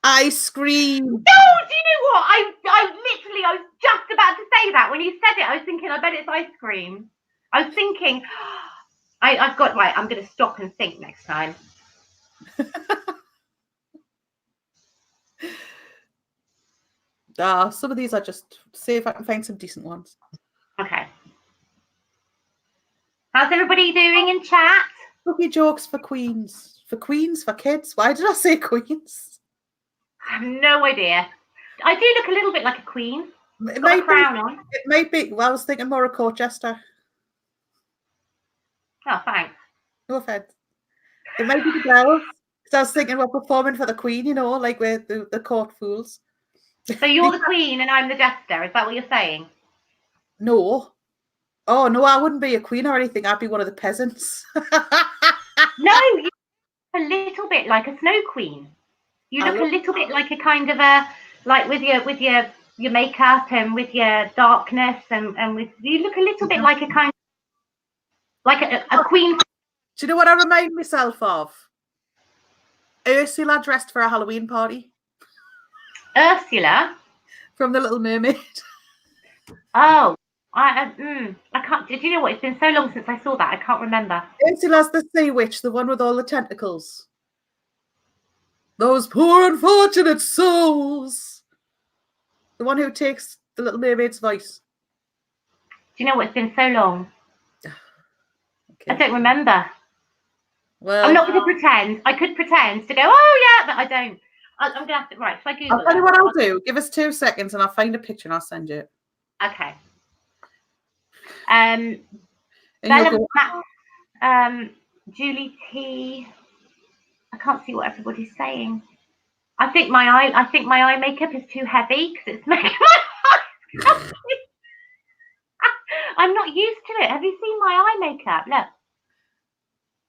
Ice cream. No, do you know what? I was just about to say that when you said it. I was thinking, I bet it's ice cream. I was thinking, I've got right. I'm going to stop and think next time. Some of these are just see if I can find some decent ones. Okay. How's everybody doing in chat? Cookie jokes for queens. For queens, for kids. Why did I say queens? I have no idea. I do look a little bit like a queen. It got a crown on. It might be. Well, I was thinking more of Colchester. Oh, thanks. No offense. It might be the girls. Because I was thinking we're performing for the queen, you know, like we're the court fools. So you're the queen and I'm the jester. Is that what you're saying? No. Oh, no, I wouldn't be a queen or anything. I'd be one of the peasants. No, you look a little bit like a snow queen. You look a little bit like a kind of a, like with your makeup and with your darkness and with, you look a little bit like a kind of, like a queen. Do you know what I remind myself of? Ursula dressed for a Halloween party. Ursula? From The Little Mermaid. Oh, I can't, do you know what? It's been so long since I saw that. I can't remember. Ursula's the sea witch, the one with all the tentacles. Those poor unfortunate souls. The one who takes the Little Mermaid's voice. Do you know what? It's been so long. Okay. I don't remember. Well, I'm not going to pretend. I could pretend to go, oh yeah, but I don't. I'm going to have to, right, so I Google I'll tell you what I'll do. Give us 2 seconds and I'll find a picture and I'll send you it. Okay. Bella, Julie T. I can't see what everybody's saying. I think my eye makeup is too heavy because it's making my eyes. I'm not used to it. Have you seen my eye makeup? Look.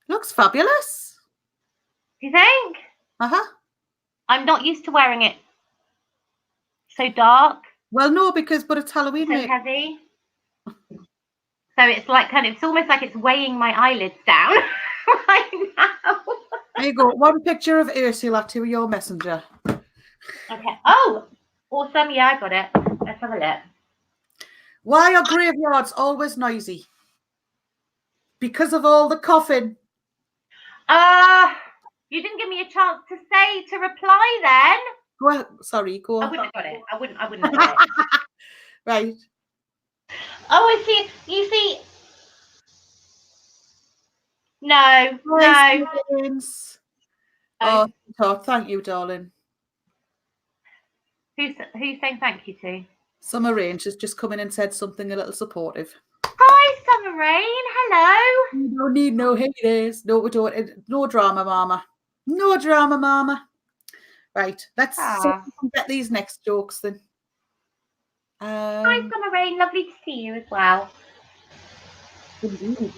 Looks fabulous. Do you think? Uh-huh. I'm not used to wearing it so dark. Well, no, but it's Halloween. So heavy. So it's like it's almost like it's weighing my eyelids down right now. There you go. One picture of Ursula to your messenger. Okay. Oh, awesome. Yeah, I got it. Let's have a look. Why are graveyards always noisy? Because of all the coughing. You didn't give me a chance to reply then. Well, sorry, go on. I wouldn't have got it. I wouldn't have got it. Right. Oh, I see. You see. No. Oh, thank you, darling. Who's saying thank you to? Summer Rain has just come in and said something a little supportive. Hi, Summer Rain. Hello. We don't need no haters. No, we don't. No drama, mama. No drama, mama. Right. Let's get these next jokes then. Hi, Summer Rain. Lovely to see you as well. Indeed.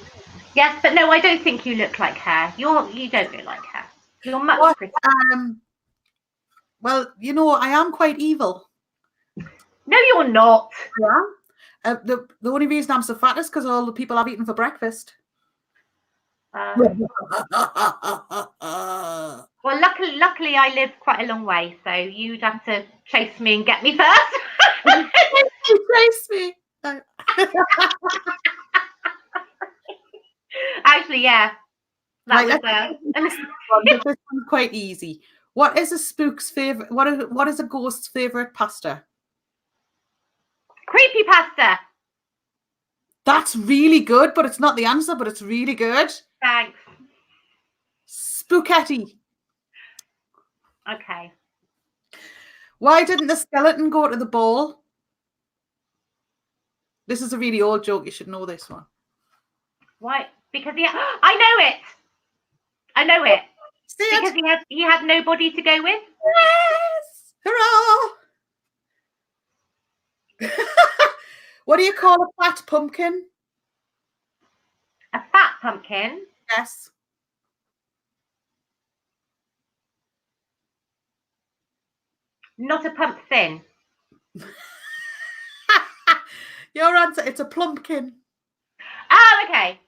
Yes, but no, I don't think you look like her. You don't look like her. You're much prettier. Well, you know, I am quite evil. No, you're not. Yeah. The only reason I'm so fat is because all the people I've eaten for breakfast. Well, luckily, I live quite a long way, so you'd have to chase me and get me first. Chase me. Actually, yeah. That was this one's quite easy. What is a spook's favorite? What is a ghost's favorite pasta? Creepy pasta. That's really good, but it's not the answer. But it's really good. Thanks. Spooketti. Okay. Why didn't the skeleton go to the ball? This is a really old joke. You should know this one. Why? Because I know it. I know it. Because he had nobody to go with. Yes! Hurrah! What do you call a fat pumpkin? A fat pumpkin? Yes. Not a pump thin. Your answer, it's a plumpkin. Oh, okay.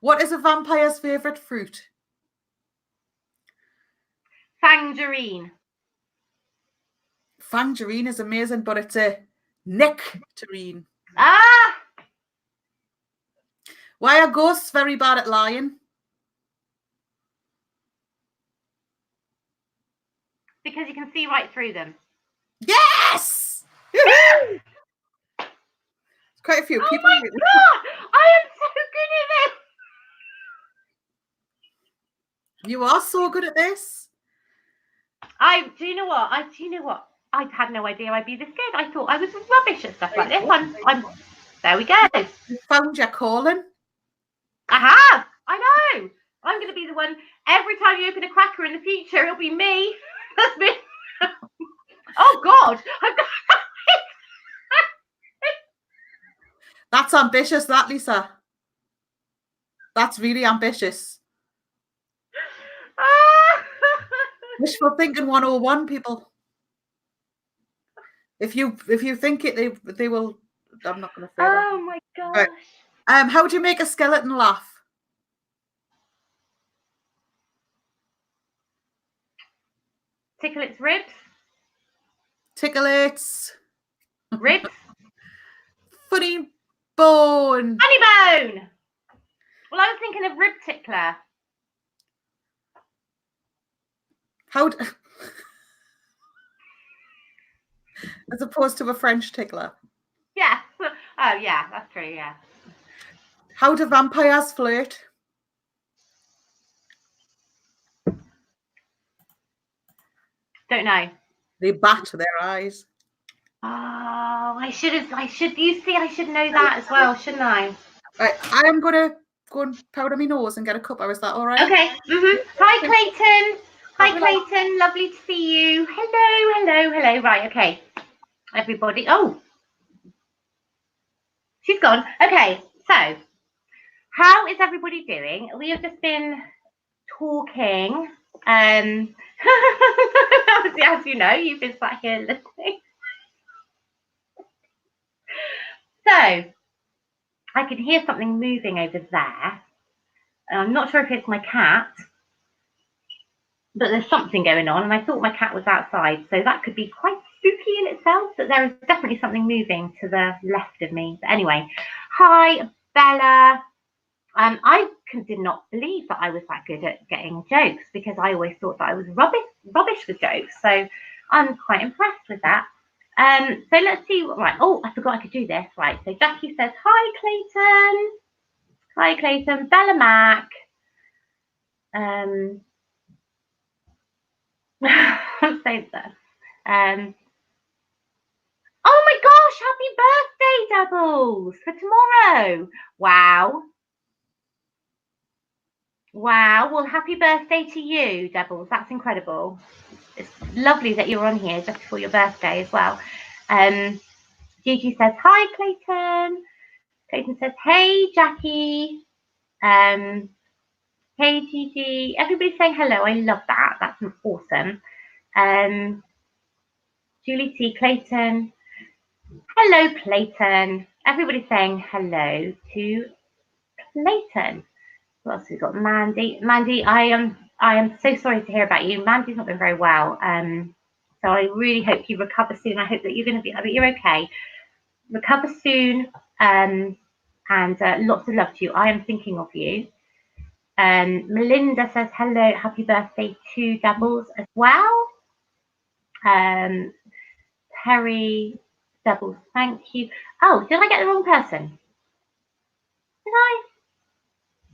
What is a vampire's favourite fruit? Tangerine. Tangerine is amazing, but it's a nectarine. Ah! Why are ghosts very bad at lying? Because you can see right through them. Yes! Quite a few people. Oh my God! I am so good at this. You are so good at this. Do you know what? I had no idea I'd be this good. I thought I was rubbish at stuff like this. There we go. You found your calling. I have. I know. I'm going to be the one. Every time you open a cracker in the future, it'll be me. That's me. Oh God! That's ambitious, that, Lisa. That's really ambitious. Wishful thinking 101, people. If you think it, they will. I'm not going to say that. Oh my gosh. Right. How do you make a skeleton laugh? Tickle its ribs. Tickle its ribs. Funny bone. Funny bone. Well, I was thinking of rib tickler. As opposed to a French tickler. Yeah. Oh, yeah, that's true, yeah. How do vampires flirt? Don't know. They bat their eyes. Oh, I should know that as well, shouldn't I? Right, I am going to go and powder my nose and get a cuppa. Is that all right? Okay. Hi, Clayton. Hi, Clayton. Lovely to see you. Hello. Right, okay. Everybody. Oh, she's gone. Okay, so how is everybody doing? We have just been talking. As you know, you've been sat here listening. So I can hear something moving over there. I'm not sure if it's my cat, but there's something going on, and I thought my cat was outside, so that could be quite spooky in itself, but there is definitely something moving to the left of me. But anyway, hi, Bella. I did not believe that I was that good at getting jokes, because I always thought that I was rubbish with jokes, so I'm quite impressed with that. So let's see. Right. Oh, I forgot I could do this. Right. So Jackie says, hi, Clayton. Hi, Clayton. Bella Mac. I'm saying that. Oh my gosh, happy birthday, Doubles, for tomorrow. Wow. Well, happy birthday to you, Doubles. That's incredible. It's lovely that you're on here just before your birthday as well. Gigi says, hi, Clayton. Clayton says, hey, Jackie. Hey, Gigi. Everybody's saying hello. I love that. That's awesome. Julie T. Clayton. Hello, Clayton. Everybody's saying hello to Clayton. What else have we got? Mandy. Mandy, I am so sorry to hear about you. Mandy's not been very well. So I really hope you recover soon. I hope that you're going to but you're okay. Recover soon. And lots of love to you. I am thinking of you. Melinda says hello, happy birthday to Doubles as well. Terry, Doubles, thank you. Oh, did I get the wrong person? Did I?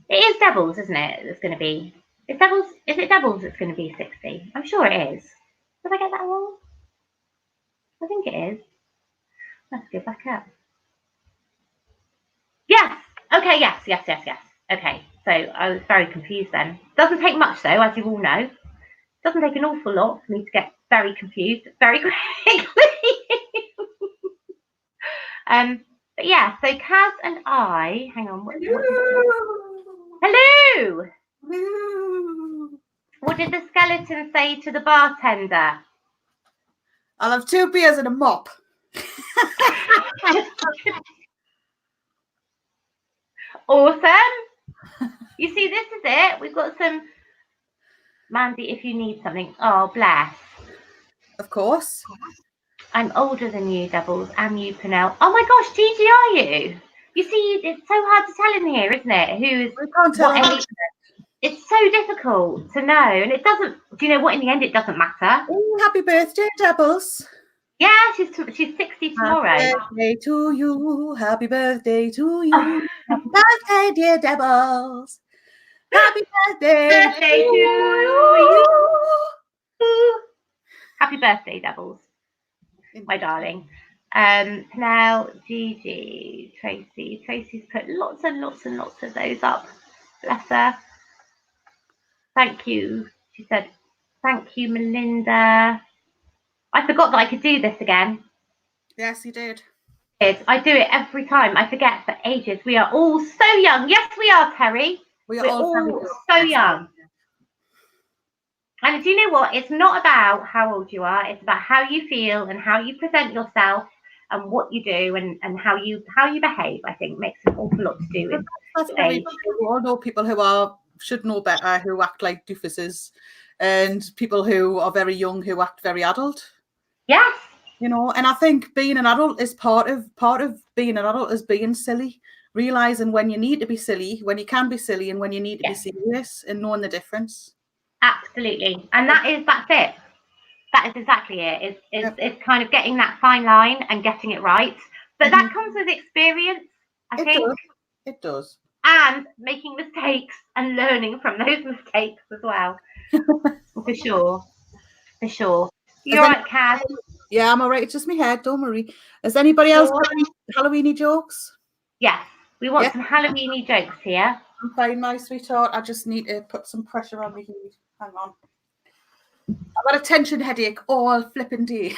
It is doubles, isn't it? It's going to be. Is it doubles? It's going to be 60. I'm sure it is. Did I get that wrong? I think it is. Let's go back up. Yes. Okay. Yes. Okay. So I was very confused then. Doesn't take much though, as you all know. Doesn't take an awful lot for me to get very confused very quickly. But yeah, so Kaz and I, hang on. Hello. Hello. What did the skeleton say to the bartender? I'll have 2 beers and a mop. Awesome. You see, this is it. We've got some Mandy, if you need something. Oh, bless. Of course. I'm older than you, Doubles, and you, Pernell. Oh my gosh, Gigi, are you? You see, it's so hard to tell in here, isn't it? Who's what age? It's so difficult to know, and it doesn't. Do you know what? In the end, it doesn't matter. Oh, happy birthday, Doubles! Yeah, she's 60 tomorrow. Happy birthday to you. Happy birthday to you. Happy birthday, dear Doubles. Happy birthday to you. Happy birthday, Doubles, my darling. Now, Gigi, Tracy. Tracy's put lots and lots and lots of those up. Bless her. Thank you. She said, thank you, Melinda. I forgot that I could do this again. Yes, you did. I do it every time. I forget for ages. We are all so young. Yes, we are, Terry. We're all so young. And do you know what? It's not about how old you are. It's about how you feel and how you present yourself and what you do and how you behave. I think makes an awful lot to do with age. We all know people who should know better, who act like doofuses, and people who are very young who act very adult. Yes. You know, and I think being an adult is part of being an adult is being silly, realizing when you need to be silly, when you can be silly, and when you need to be serious, and knowing the difference. Absolutely, and that's it. That is exactly it. It's kind of getting that fine line and getting it right, but that comes with experience. I think it does, and making mistakes and learning from those mistakes as well. For sure. You're right, Kaz. Yeah, I'm all right. It's just my head. Don't worry. Has anybody else got any Halloweeny jokes? Yes, we want some Halloweeny jokes here. I'm fine, my sweetheart. I just need to put some pressure on me. Hang on. I've got a tension headache all flipping day.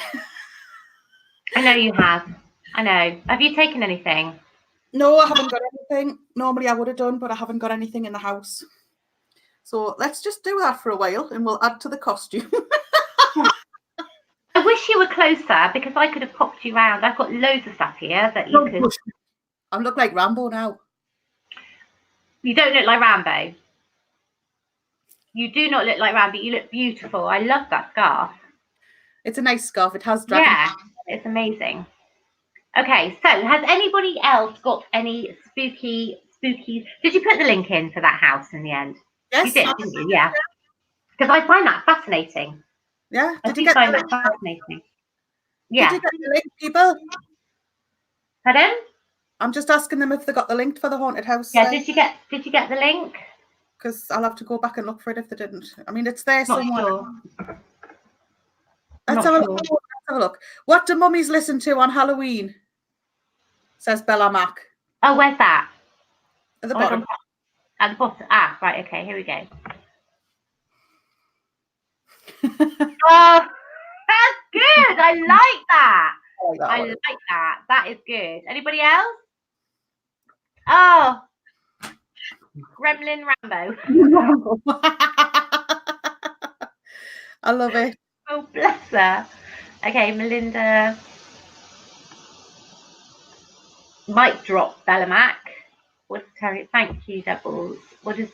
I know you have. I know. Have you taken anything? No, I haven't got anything. Normally I would have done, but I haven't got anything in the house. So let's just do that for a while and we'll add to the costume. I wish you were closer because I could have popped you round. I've got loads of stuff here that you could. I look like Rambo now. You don't look like Rambo. You do not look like Rambo. You look beautiful. I love that scarf. It's a nice scarf. It has dragon. Yeah, it's amazing. Okay, so has anybody else got any spooky? Did you put the link in for that house in the end? Yes. You did, didn't you? Yeah. Because I find that fascinating. Yeah. Did you find that fascinating? Yeah. Did you get the link, people? Pardon? I'm just asking them if they got the link for the haunted house. Yeah. Did you get the link? Because I'll have to go back and look for it if they didn't. I mean, it's there somewhere. Sure. Let's have a look. What do mummies listen to on Halloween? Says Bella Mac. Oh, where's that? At the bottom. At the bottom. Ah, right. Okay, here we go. Oh, that's good. I like that. I like that. That is good. Anybody else? Oh, Gremlin Rambo. I love it. Oh, bless her. Okay, Melinda. Mic drop, Bella Mac. What's Terry? Thank you, Doubles. What is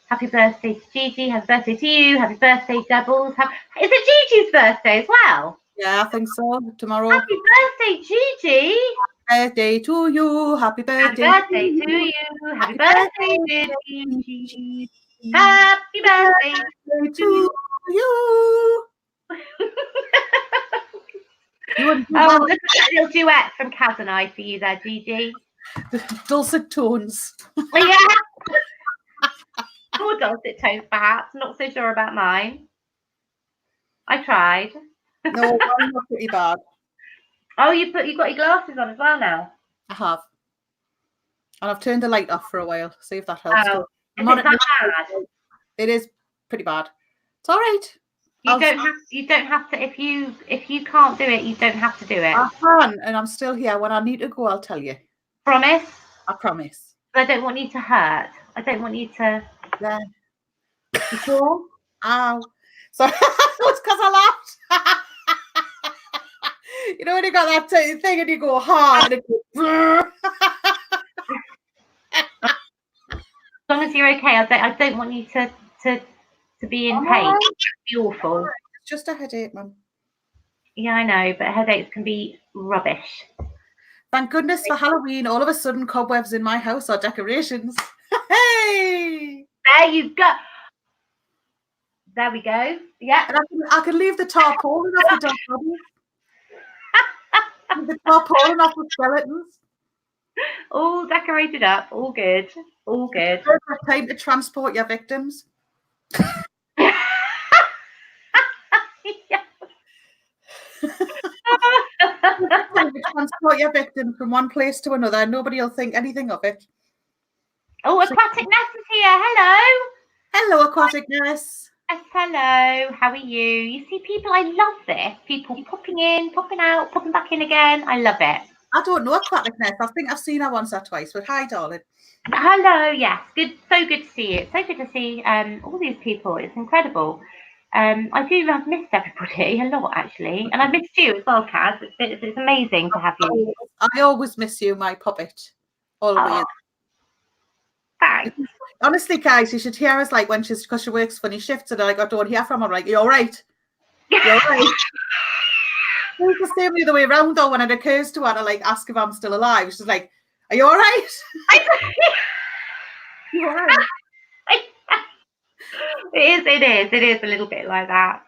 happy birthday to Gigi? Happy birthday to you. Happy birthday, Doubles. Is it Gigi's birthday as well? Yeah, I think so. Tomorrow. Happy birthday, Gigi. Happy birthday to you. Happy birthday. Happy birthday to you. Happy birthday, dear Gigi. Happy birthday to you. Oh, look at that little duet from Kaz and I for you there, Gigi. The dulcet tones. Yeah. Your dulcet tones, perhaps. Not so sure about mine. I tried. No, mine's not pretty bad. Oh, you got your glasses on as well now. I have. And I've turned the light off for a while. See if that helps. Oh, is it that bad? It is pretty bad. It's all right. You don't have to. If you can't do it, you don't have to do it. I can, and I'm still here. When I need to go, I'll tell you. Promise? I promise. I don't want you to hurt. I don't want you to. Yeah. You sure? Ow. So it's because I laughed. You know when you got that thing and you go hard and it goes. As long as you're okay, I don't want you to be in pain. It'd be awful. It's just a headache, man. Yeah, I know, but headaches can be rubbish. Thank goodness for Halloween. All of a sudden, cobwebs in my house are decorations. Hey! There you go. There we go. Yeah. And I can leave the tarpaulin off the dog bodies. The tarpaulin off the skeletons. All decorated up. All good. All good. Perfect time to transport your victims. Transport your victim from one place to another. Nobody will think anything of it. Oh, Aquatic Ness is here. Hello. Hello, Aquatic Ness. Yes, hello. How are you? You see, people, I love this. People popping in, popping out, popping back in again. I love it. I don't know Aquatic Ness. I think I've seen her once or twice, but hi, darling. Hello. Yes, good. So good to see you. So good to see all these people. It's incredible. I've missed everybody a lot, actually, and I've missed you as well, Kaz. It's amazing to have you. I always miss you, my puppet. Always. Oh, thanks. Honestly, guys, you should hear us like when because she works funny shifts and I don't hear from her. Like, you're right. You're right. It's the same the other way around though. When it occurs to her to like ask if I'm still alive, she's like, "Are you all right?" You're right. It is a little bit like that.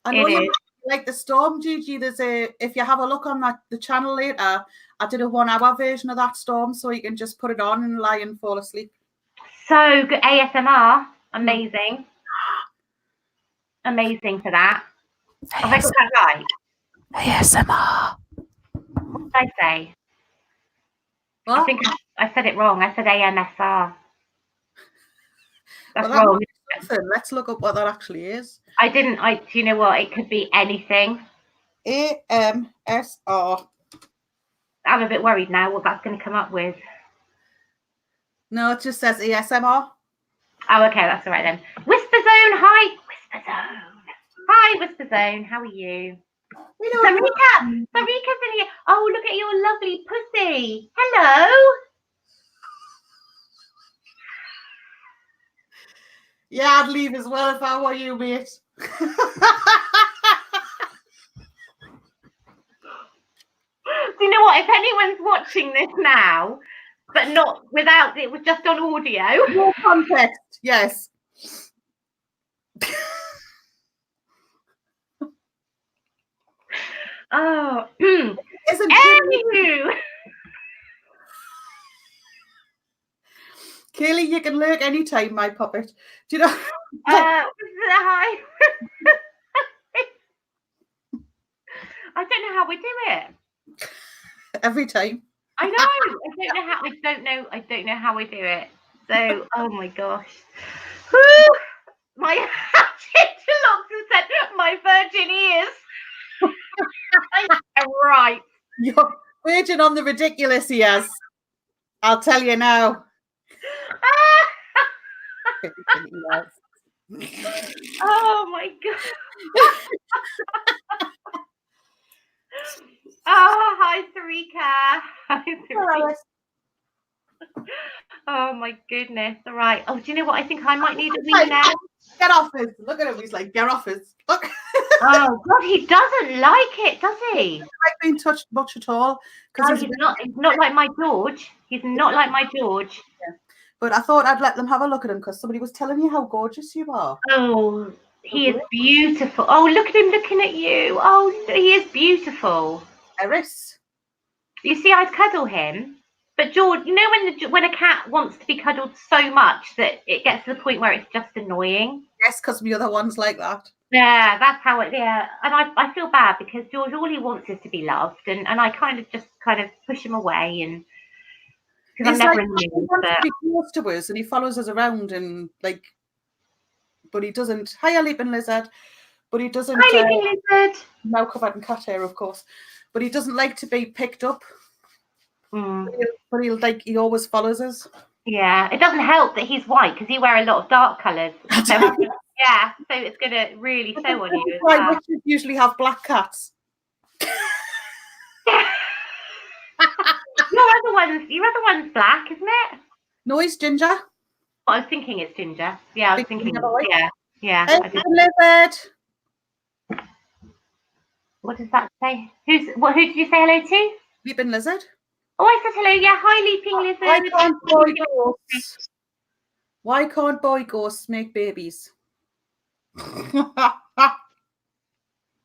I know you like the storm, Gigi. There's if you have a look on the channel later, I did a 1 hour version of that storm, so you can just put it on and lie and fall asleep. So good. ASMR, amazing. Amazing for that. Have I got that right? ASMR. What did I say? What? I think I said it wrong. I said AMSR. That's wrong. Let's look up what that actually is. Do you know what? It could be anything. AMSR. I'm a bit worried now what that's going to come up with. No, it just says ASMR. Oh, okay, that's all right then. Whisper Zone, hi. Whisper Zone. Hi, Whisper Zone. How are you? Sarika's in here. Oh, look at your lovely pussy. Hello. Yeah, I'd leave as well if I were you, mate. Do you know what? If anyone's watching this now, but not without it, was just on audio. No context, yes. Oh, isn't anywho. Kaylee, you can lurk anytime, my puppet. Do you know? Hi. I don't know how we do it. Every time. I know. I don't know how we do it. So, oh my gosh. Woo! My Lobson said my virgin ears. Right. You're virgin on the ridiculous ears. I'll tell you now. Oh my god. Oh, hi Sarika. Hi Sarika. Oh my goodness. All right. Oh, do you know what? I think I might need a wee now. Get off us. Look at him. He's like, get off us. Look. Oh God, he doesn't like it, does he? He doesn't like being touched much at all. No, he's not like my George. He's not like my George. Yeah. But I thought I'd let them have a look at him because somebody was telling you how gorgeous you are. Oh, he is beautiful. Oh, look at him looking at you. Oh, he is beautiful. Eris. You see, I'd cuddle him. But George, you know when a cat wants to be cuddled so much that it gets to the point where it's just annoying? Yes, because the other one's like that. Yeah, that's how it, yeah. And I feel bad because George, all he wants is to be loved. And I kind of push him away, and because I'm never in the mood. He wants to be close to us and he follows us around and like, but he doesn't. Hiya, leaping lizard. But he doesn't. Hi, leaping lizard. Now covered in cat hair, of course. But he doesn't like to be picked up. But he always follows us. Yeah, it doesn't help that he's white because you wear a lot of dark colours. So, yeah, so it's going to really show on you as well. Witches usually have black cats. Your other one's black, isn't it? No, he's ginger. Oh, I was thinking it's ginger. Yeah, I was thinking. Yeah. Hey, lizard. What does that say? Who did you say hello to? Leaping lizard. Oh, I said hello. Yeah, hi, leaping lizard. Why can't boy ghosts make babies? I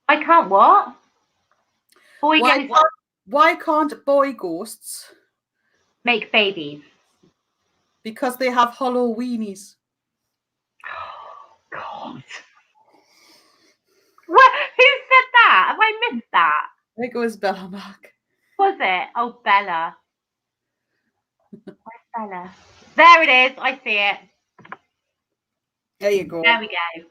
can't what? Why can't boy ghosts make babies? Because they have hollow weenies. Oh, God. What? Who said that? Have I missed that? I think it was Bella Mac. Was it? Oh, Bella. Where's Bella? There it is. I see it. There you go. There we go.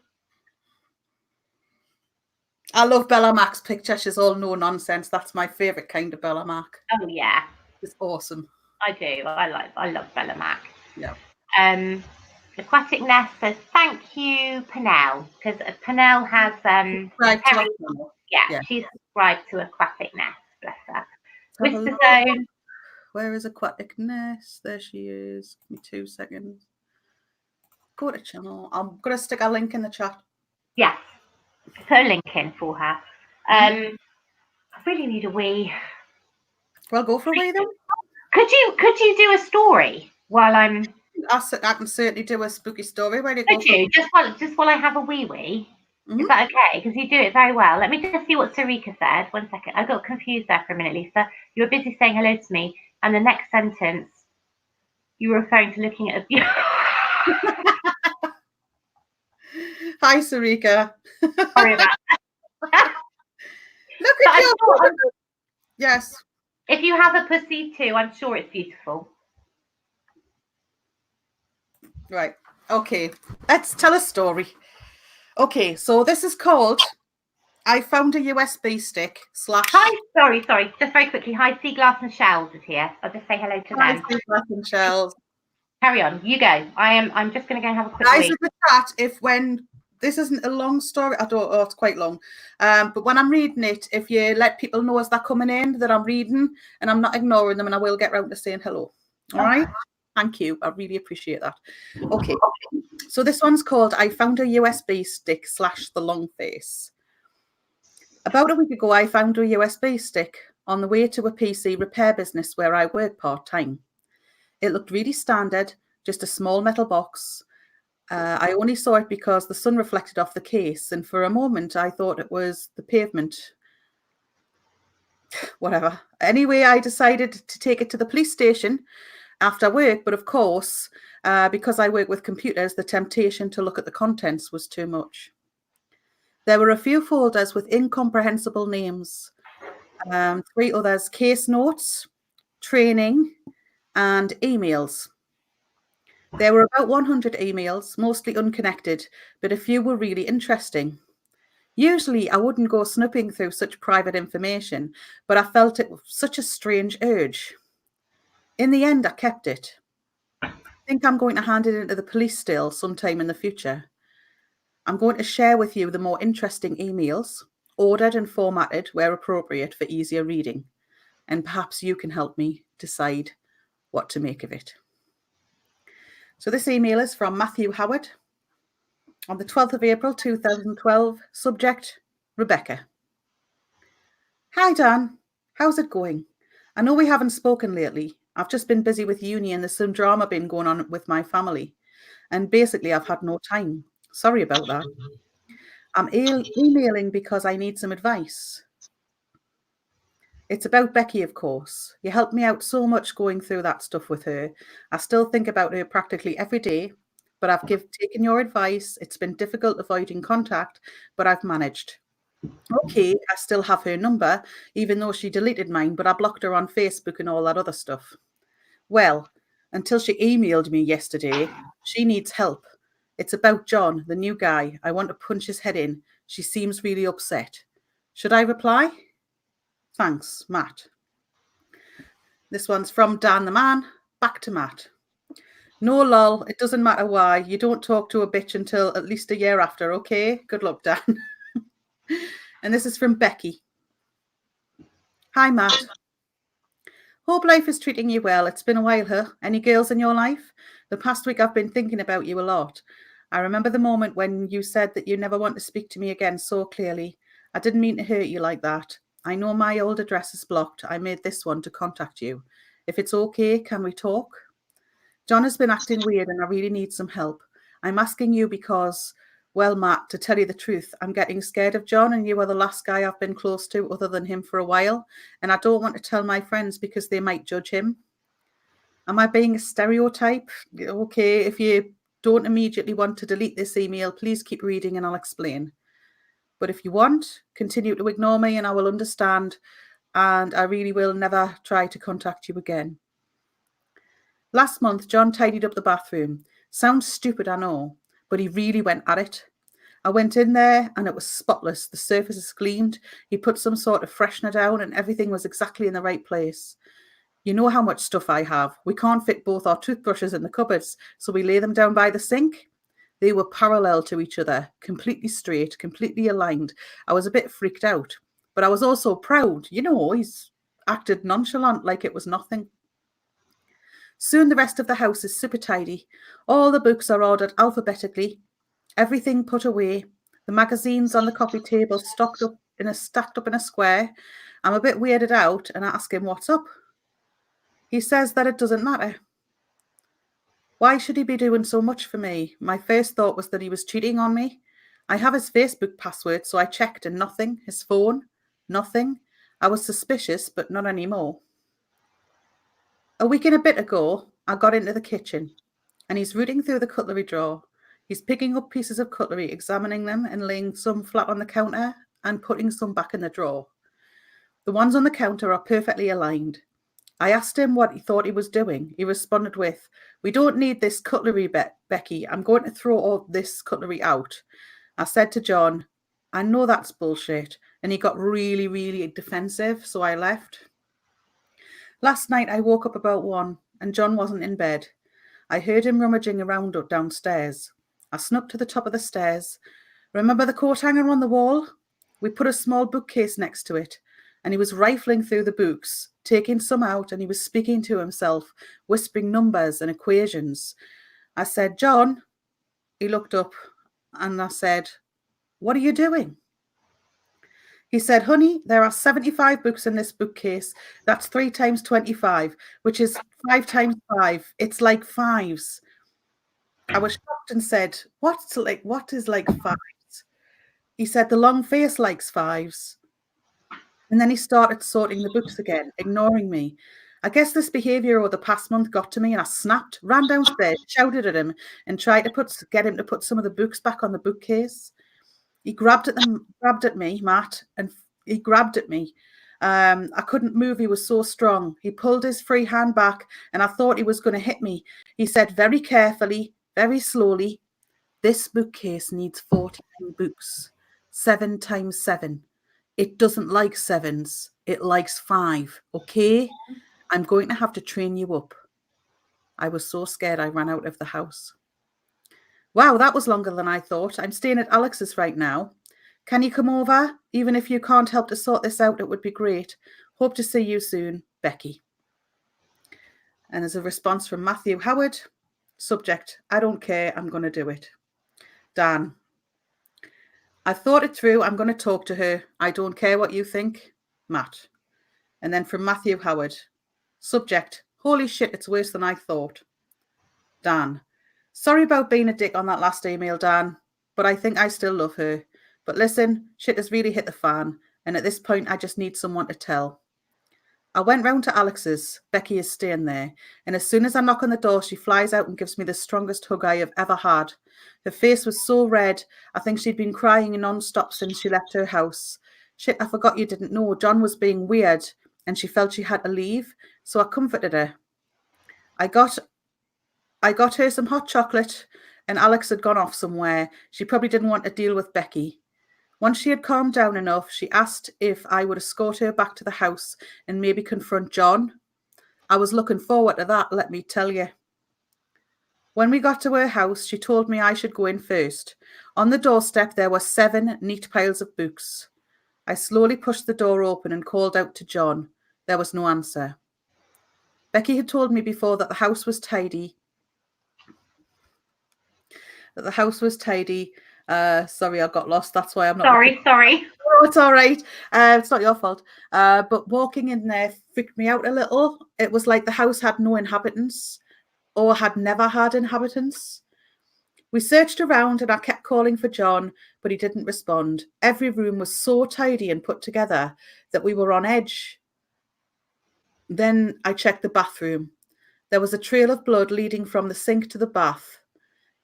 I love Bella Mac's picture. She's all no nonsense. That's my favourite kind of Bella Mac. Oh yeah. It's awesome. I do. I love Bella Mac. Yeah. Aquatic Nest says thank you, Pernell, because Pernell has she's subscribed to Aquatic Nest. Bless her. Whisper Zone. Where is Aquatic Nest? There she is. Give me 2 seconds. Go to channel. I'm gonna stick a link in the chat. Yes, put a link in for her. I really need a wee. Well, go for a wee then. Could you do a story while I'm? I can certainly do a spooky story. Where do you go? Could you just while I have a wee? Is that okay? Because you do it very well. Let me just see what Sarika said. 1 second. I got confused there for a minute, Lisa. You were busy saying hello to me, and the next sentence you were referring to looking at a. Hi, Sarika. Sorry about that. Look at you. Yes. If you have a pussy too, I'm sure it's beautiful. Right. Okay. Let's tell a story. Okay. So this is called I Found a USB Stick / Hi. Sorry. Just very quickly. Hi, Sea Glass and Shells is here. I'll just say hello to them. Hi, Sea Glass and Shells. Carry on. You go. I'm just going to go and have a quick Guys, in the chat, this isn't a long story. It's quite long. But when I'm reading it, if you let people know as they're coming in that I'm reading and I'm not ignoring them, and I will get round to saying hello. All right? Thank you. I really appreciate that. Okay. So this one's called I Found a USB Stick / the Long Face. About a week ago, I found a USB stick on the way to a PC repair business where I work part-time. It looked really standard, just a small metal box. I only saw it because the sun reflected off the case, and for a moment I thought it was the pavement. Whatever. Anyway, I decided to take it to the police station after work, but of course, because I work with computers, the temptation to look at the contents was too much. There were a few folders with incomprehensible names, 3 others, case notes, training, and emails. There were about 100 emails, mostly unconnected, but a few were really interesting. Usually I wouldn't go snooping through such private information, but I felt it was such a strange urge. In the end, I kept it. I think I'm going to hand it into the police still sometime in the future. I'm going to share with you the more interesting emails, ordered and formatted where appropriate for easier reading, and perhaps you can help me decide what to make of it. So this email is from Matthew Howard on the 12th of April 2012, subject Rebecca. Hi Dan, how's it going? I know we haven't spoken lately. I've just been busy with uni and there's some drama been going on with my family, and basically I've had no time. Sorry about that. I'm emailing because I need some advice. It's about Becky, of course. You helped me out so much going through that stuff with her. I still think about her practically every day, but I've taken your advice. It's been difficult avoiding contact, but I've managed. Okay, I still have her number, even though she deleted mine, but I blocked her on Facebook and all that other stuff. Well, until she emailed me yesterday, she needs help. It's about John, the new guy. I want to punch his head in. She seems really upset. Should I reply? Thanks, Matt. This one's from Dan the man, back to Matt. No lol, it doesn't matter why. You don't talk to a bitch until at least a year after, okay? Good luck, Dan. And this is from Becky. Hi, Matt. Hope life is treating you well. It's been a while, huh? Any girls in your life? The past week I've been thinking about you a lot. I remember the moment when you said that you never want to speak to me again so clearly. I didn't mean to hurt you like that. I know my old address is blocked. I made this one to contact you. If it's okay, can we talk? John has been acting weird and I really need some help. I'm asking you because, well, Matt, to tell you the truth, I'm getting scared of John and you are the last guy I've been close to other than him for a while. And I don't want to tell my friends because they might judge him. Am I being a stereotype? Okay, if you don't immediately want to delete this email, please keep reading and I'll explain. But if you want, continue to ignore me and I will understand. And I really will never try to contact you again. Last month, John tidied up the bathroom. Sounds stupid, I know, but he really went at it. I went in there and it was spotless. The surfaces gleamed. He put some sort of freshener down and everything was exactly in the right place. You know how much stuff I have. We can't fit both our toothbrushes in the cupboards, so we lay them down by the sink. They were parallel to each other, completely straight, completely aligned. I was a bit freaked out, but I was also proud. You know, he's acted nonchalant like it was nothing. Soon the rest of the house is super tidy. All the books are ordered alphabetically, everything put away, the magazines on the coffee table stacked up in a square. I'm a bit weirded out and I ask him what's up. He says that it doesn't matter. Why should he be doing so much for me? My first thought was that he was cheating on me. I have his Facebook password, so I checked and nothing. His phone, nothing. I was suspicious, but not anymore. A week and a bit ago, I got into the kitchen and he's rooting through the cutlery drawer. He's picking up pieces of cutlery, examining them and laying some flat on the counter and putting some back in the drawer. The ones on the counter are perfectly aligned. I asked him what he thought he was doing. He responded with, "We don't need this cutlery, Becky. I'm going to throw all this cutlery out." I said to John, "I know that's bullshit." And he got really, really defensive, so I left. Last night I woke up about 1 and John wasn't in bed. I heard him rummaging around downstairs. I snuck to the top of the stairs. Remember the coat hanger on the wall? We put a small bookcase next to it, and he was rifling through the books, taking some out, and he was speaking to himself, whispering numbers and equations. I said, "John." He looked up, and I said, "What are you doing?" He said, "Honey, there are 75 books in this bookcase. That's 3 times 25, which is 5 times 5. It's like fives." I was shocked and said, what is like fives? He said, "The long face likes fives." And then he started sorting the books again, ignoring me. I guess this behavior over the past month got to me and I snapped, ran downstairs, shouted at him and tried to get him to put some of the books back on the bookcase. He grabbed at me, Matt, and he grabbed at me. I couldn't move. He was so strong. He pulled his free hand back and I thought he was going to hit me. He said very carefully, very slowly, "This bookcase needs 49 books, 7 times 7. It doesn't like sevens. It likes 5. Okay? I'm going to have to train you up." I was so scared I ran out of the house. Wow, that was longer than I thought. I'm staying at Alex's right now. Can you come over? Even if you can't help to sort this out, it would be great. Hope to see you soon, Becky. And there's a response from Matthew Howard. Subject, I don't care. I'm going to do it. Dan, I thought it through. I'm going to talk to her. I don't care what you think. Matt. And then from Matthew Howard. Subject, holy shit, it's worse than I thought. Dan, sorry about being a dick on that last email, Dan, but I think I still love her. But listen, shit has really hit the fan, and at this point I just need someone to tell. I went round to Alex's. Becky is staying there. And as soon as I knock on the door, she flies out and gives me the strongest hug I have ever had. Her face was so red. I think she'd been crying non-stop since she left her house. Shit, I forgot you didn't know. John was being weird and she felt she had to leave. So I comforted her. I got her some hot chocolate and Alex had gone off somewhere. She probably didn't want to deal with Becky. Once she had calmed down enough, she asked if I would escort her back to the house and maybe confront John. I was looking forward to that, let me tell you. When we got to her house, she told me I should go in first. On the doorstep, there were 7 neat piles of books. I slowly pushed the door open and called out to John. There was no answer. Becky had told me before that the house was tidy. Sorry, I got lost. That's why I'm not. Sorry. Oh, it's all right. It's not your fault. But walking in there freaked me out a little. It was like the house had no inhabitants or had never had inhabitants. We searched around and I kept calling for John, but he didn't respond. Every room was so tidy and put together that we were on edge. Then I checked the bathroom. There was a trail of blood leading from the sink to the bath.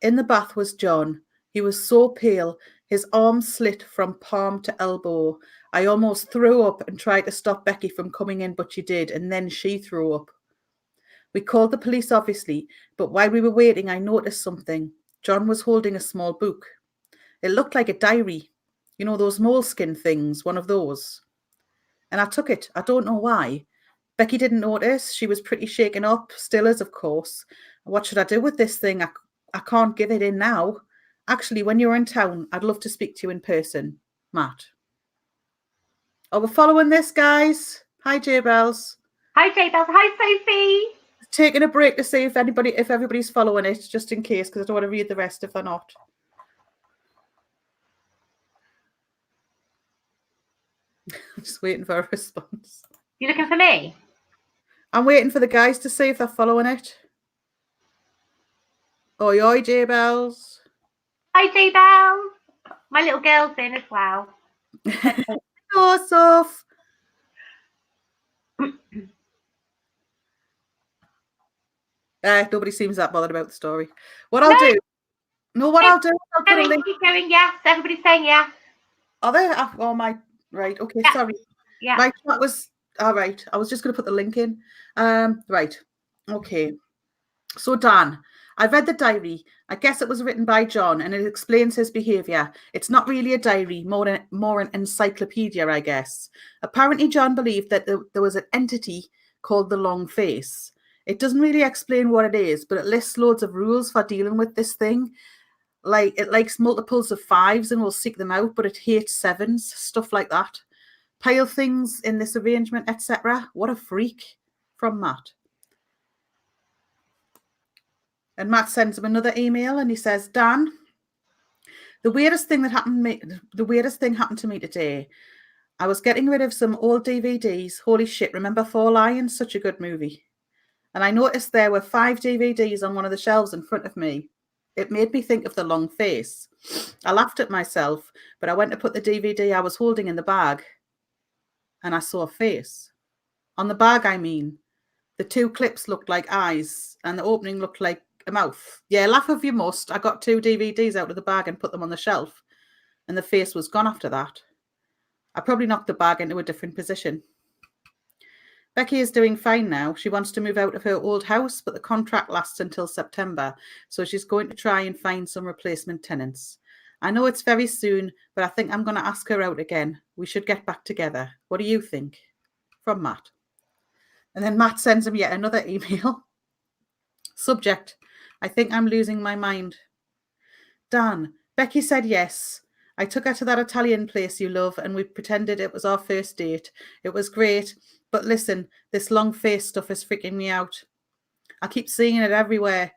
In the bath was John. He was so pale, his arms slit from palm to elbow. I almost threw up and tried to stop Becky from coming in, but she did, and then she threw up. We called the police, obviously, but while we were waiting, I noticed something. John was holding a small book. It looked like a diary. You know, those moleskin things, one of those. And I took it. I don't know why. Becky didn't notice. She was pretty shaken up, still is, of course. What should I do with this thing? I can't give it in now. Actually, when you're in town, I'd love to speak to you in person. Matt. Oh, we're following this, guys. Hi, J-Bells. Hi, J-Bells. Hi, Sophie. Taking a break to see if everybody's following it, just in case, because I don't want to read the rest if they're not. I'm just waiting for a response. You looking for me? I'm waiting for the guys to see if they're following it. Oi, J-Bells. Hi, J-Bells. My little girl's in as well. Hello, Soph. Nobody seems that bothered about the story. I'll do, I'll put a link. Keep going, yes. Everybody's saying yes. Are they? Oh, my. Right. Okay. Yeah. Sorry. Yeah. Right. That was all right. I was just going to put the link in. Right. Okay. So, Dan, I read the diary. I guess it was written by John, and it explains his behaviour. It's not really a diary, more an encyclopedia, I guess. Apparently, John believed that there was an entity called the Long Face. It doesn't really explain what it is, but it lists loads of rules for dealing with this thing. Like, it likes multiples of 5s and will seek them out, but it hates 7s, stuff like that. Pile things in this arrangement, etc. What a freak. From Matt. And Matt sends him another email and he says, Dan, the weirdest thing happened to me today. I was getting rid of some old DVDs. Holy shit, remember Four Lions? Such a good movie. And I noticed there were 5 DVDs on one of the shelves in front of me. It made me think of the Long Face. I laughed at myself, but I went to put the DVD I was holding in the bag and I saw a face. On the bag, I mean. The 2 clips looked like eyes and the opening looked like a mouth. Yeah, laugh if you must. I got 2 DVDs out of the bag and put them on the shelf, and the face was gone after that. I probably knocked the bag into a different position. Becky is doing fine now. She wants to move out of her old house, but the contract lasts until September, so she's going to try and find some replacement tenants. I know it's very soon, but I think I'm going to ask her out again. We should get back together. What do you think? From Matt. And then Matt sends him yet another email. Subject, I think I'm losing my mind. Dan, Becky said yes. I took her to that Italian place you love and we pretended it was our first date. It was great, but listen, this long face stuff is freaking me out. I keep seeing it everywhere.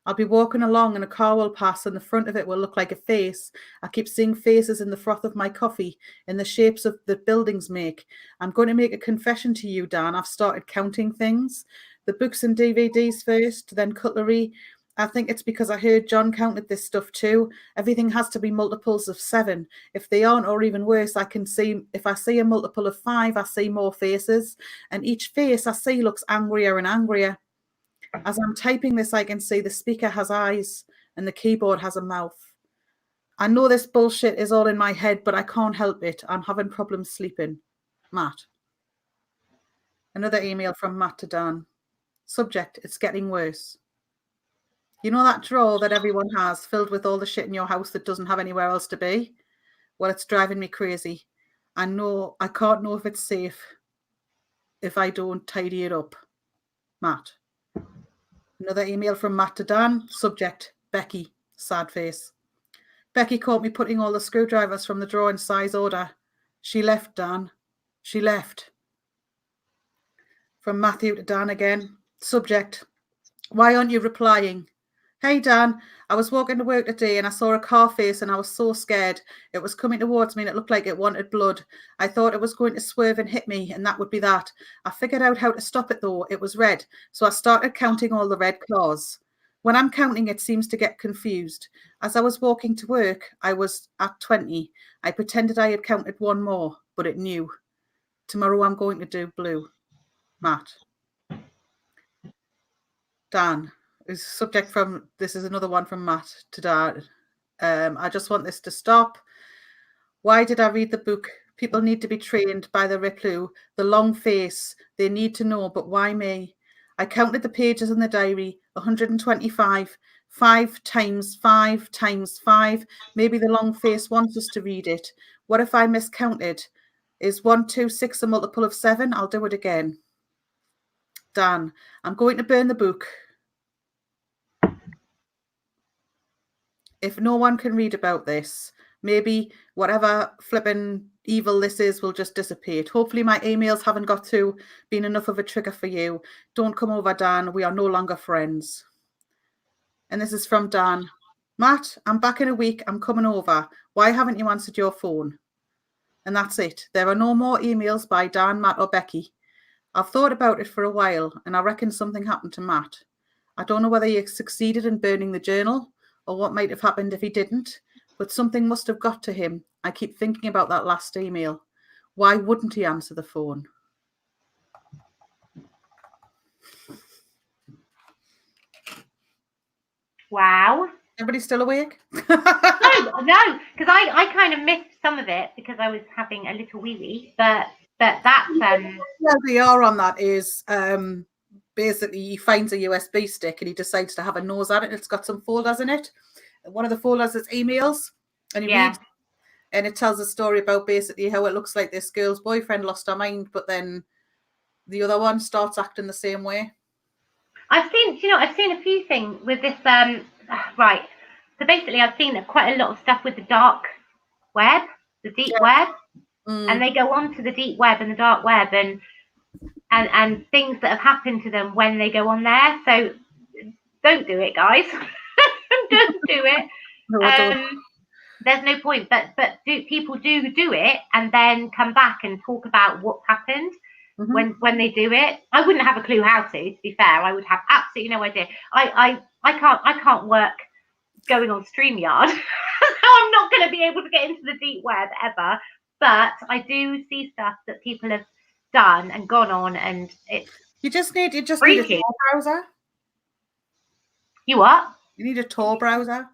I'll be walking along and a car will pass and the front of it will look like a face. I keep seeing faces in the froth of my coffee, in the shapes of the buildings make. I'm going to make a confession to you, Dan. I've started counting things. The books and DVDs first, then cutlery. I think it's because I heard John counted this stuff too. Everything has to be multiples of 7. If they aren't, or even worse, I can see, if I see a multiple of 5, I see more faces. And each face I see looks angrier and angrier. As I'm typing this, I can see the speaker has eyes and the keyboard has a mouth. I know this bullshit is all in my head, but I can't help it. I'm having problems sleeping. Matt. Another email from Matt to Dan. Subject, it's getting worse. You know that drawer that everyone has filled with all the shit in your house that doesn't have anywhere else to be? Well, it's driving me crazy. I can't know if it's safe if I don't tidy it up. Matt. Another email from Matt to Dan. Subject, Becky. Sad face. Becky caught me putting all the screwdrivers from the drawer in size order. She left, Dan. She left. From Matthew to Dan again. Subject, why aren't you replying? Hey, Dan, I was walking to work today and I saw a car face and I was so scared. It was coming towards me and it looked like it wanted blood. I thought it was going to swerve and hit me and that would be that. I figured out how to stop it though. It was red. So I started counting all the red cars. When I'm counting, it seems to get confused. As I was walking to work, I was at 20. I pretended I had counted one more, but it knew. Tomorrow I'm going to do blue. Matt. Dan. Is subject from, this is another one from Matt to Dan. I just want this to stop. Why did I read the book? People need to be trained by the Riplu, the long face. They need to know, but why me? I counted the pages in the diary, 125, 5 times 5 times 5. Maybe the long face wants us to read it. What if I miscounted? Is 126 a multiple of 7? I'll do it again. Dan, I'm going to burn the book. If no one can read about this, maybe whatever flipping evil this is will just dissipate. Hopefully my emails haven't got to been enough of a trigger for you. Don't come over, Dan. We are no longer friends. And this is from Dan. Matt, I'm back in a week. I'm coming over. Why haven't you answered your phone? And that's it. There are no more emails by Dan, Matt, or Becky. I've thought about it for a while, and I reckon something happened to Matt. I don't know whether he succeeded in burning the journal, or what might have happened if he didn't, but something must have got to him. I keep thinking about that last email. Why wouldn't he answer the phone? Wow. Everybody still awake? No, because I kind of missed some of it because I was having a little wee-wee, but that's... The LDR on that is basically he finds a USB stick and he decides to have a nose at it. It's got some folders in it. One of the folders is emails, and he reads, and it tells a story about basically how it looks like this girl's boyfriend lost her mind, but then the other one starts acting the same way. I've seen a few things with this. Right. So basically, I've seen quite a lot of stuff with the dark web, the deep web, and they go on to the deep web and the dark web and things that have happened to them when they go on there. So don't do it, guys. Don't do it. No, there's no point. But people do it and then come back and talk about what's happened when they do it. I wouldn't have a clue how to be fair. I would have absolutely no idea. I can't work going on StreamYard. I'm not going to be able to get into the deep web ever. But I do see stuff that people have done and gone on, and it's you just need a Tor browser. You what? You need a Tor browser.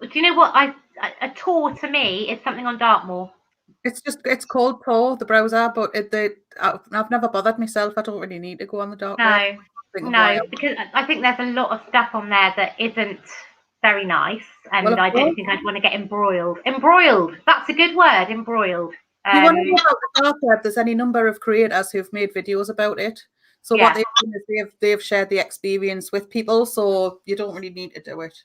Do you know what a Tor to me is something on Dartmoor? It's called Tor, the browser, but I've never bothered myself. I don't really need to go on the dark web. No, because I think there's a lot of stuff on there that isn't very nice, and I don't think I'd want to get embroiled. Embroiled, that's a good word, embroiled. You want to know about the dark web? There's any number of creators who've made videos about it. So what they've done is they've shared the experience with people, so you don't really need to do it.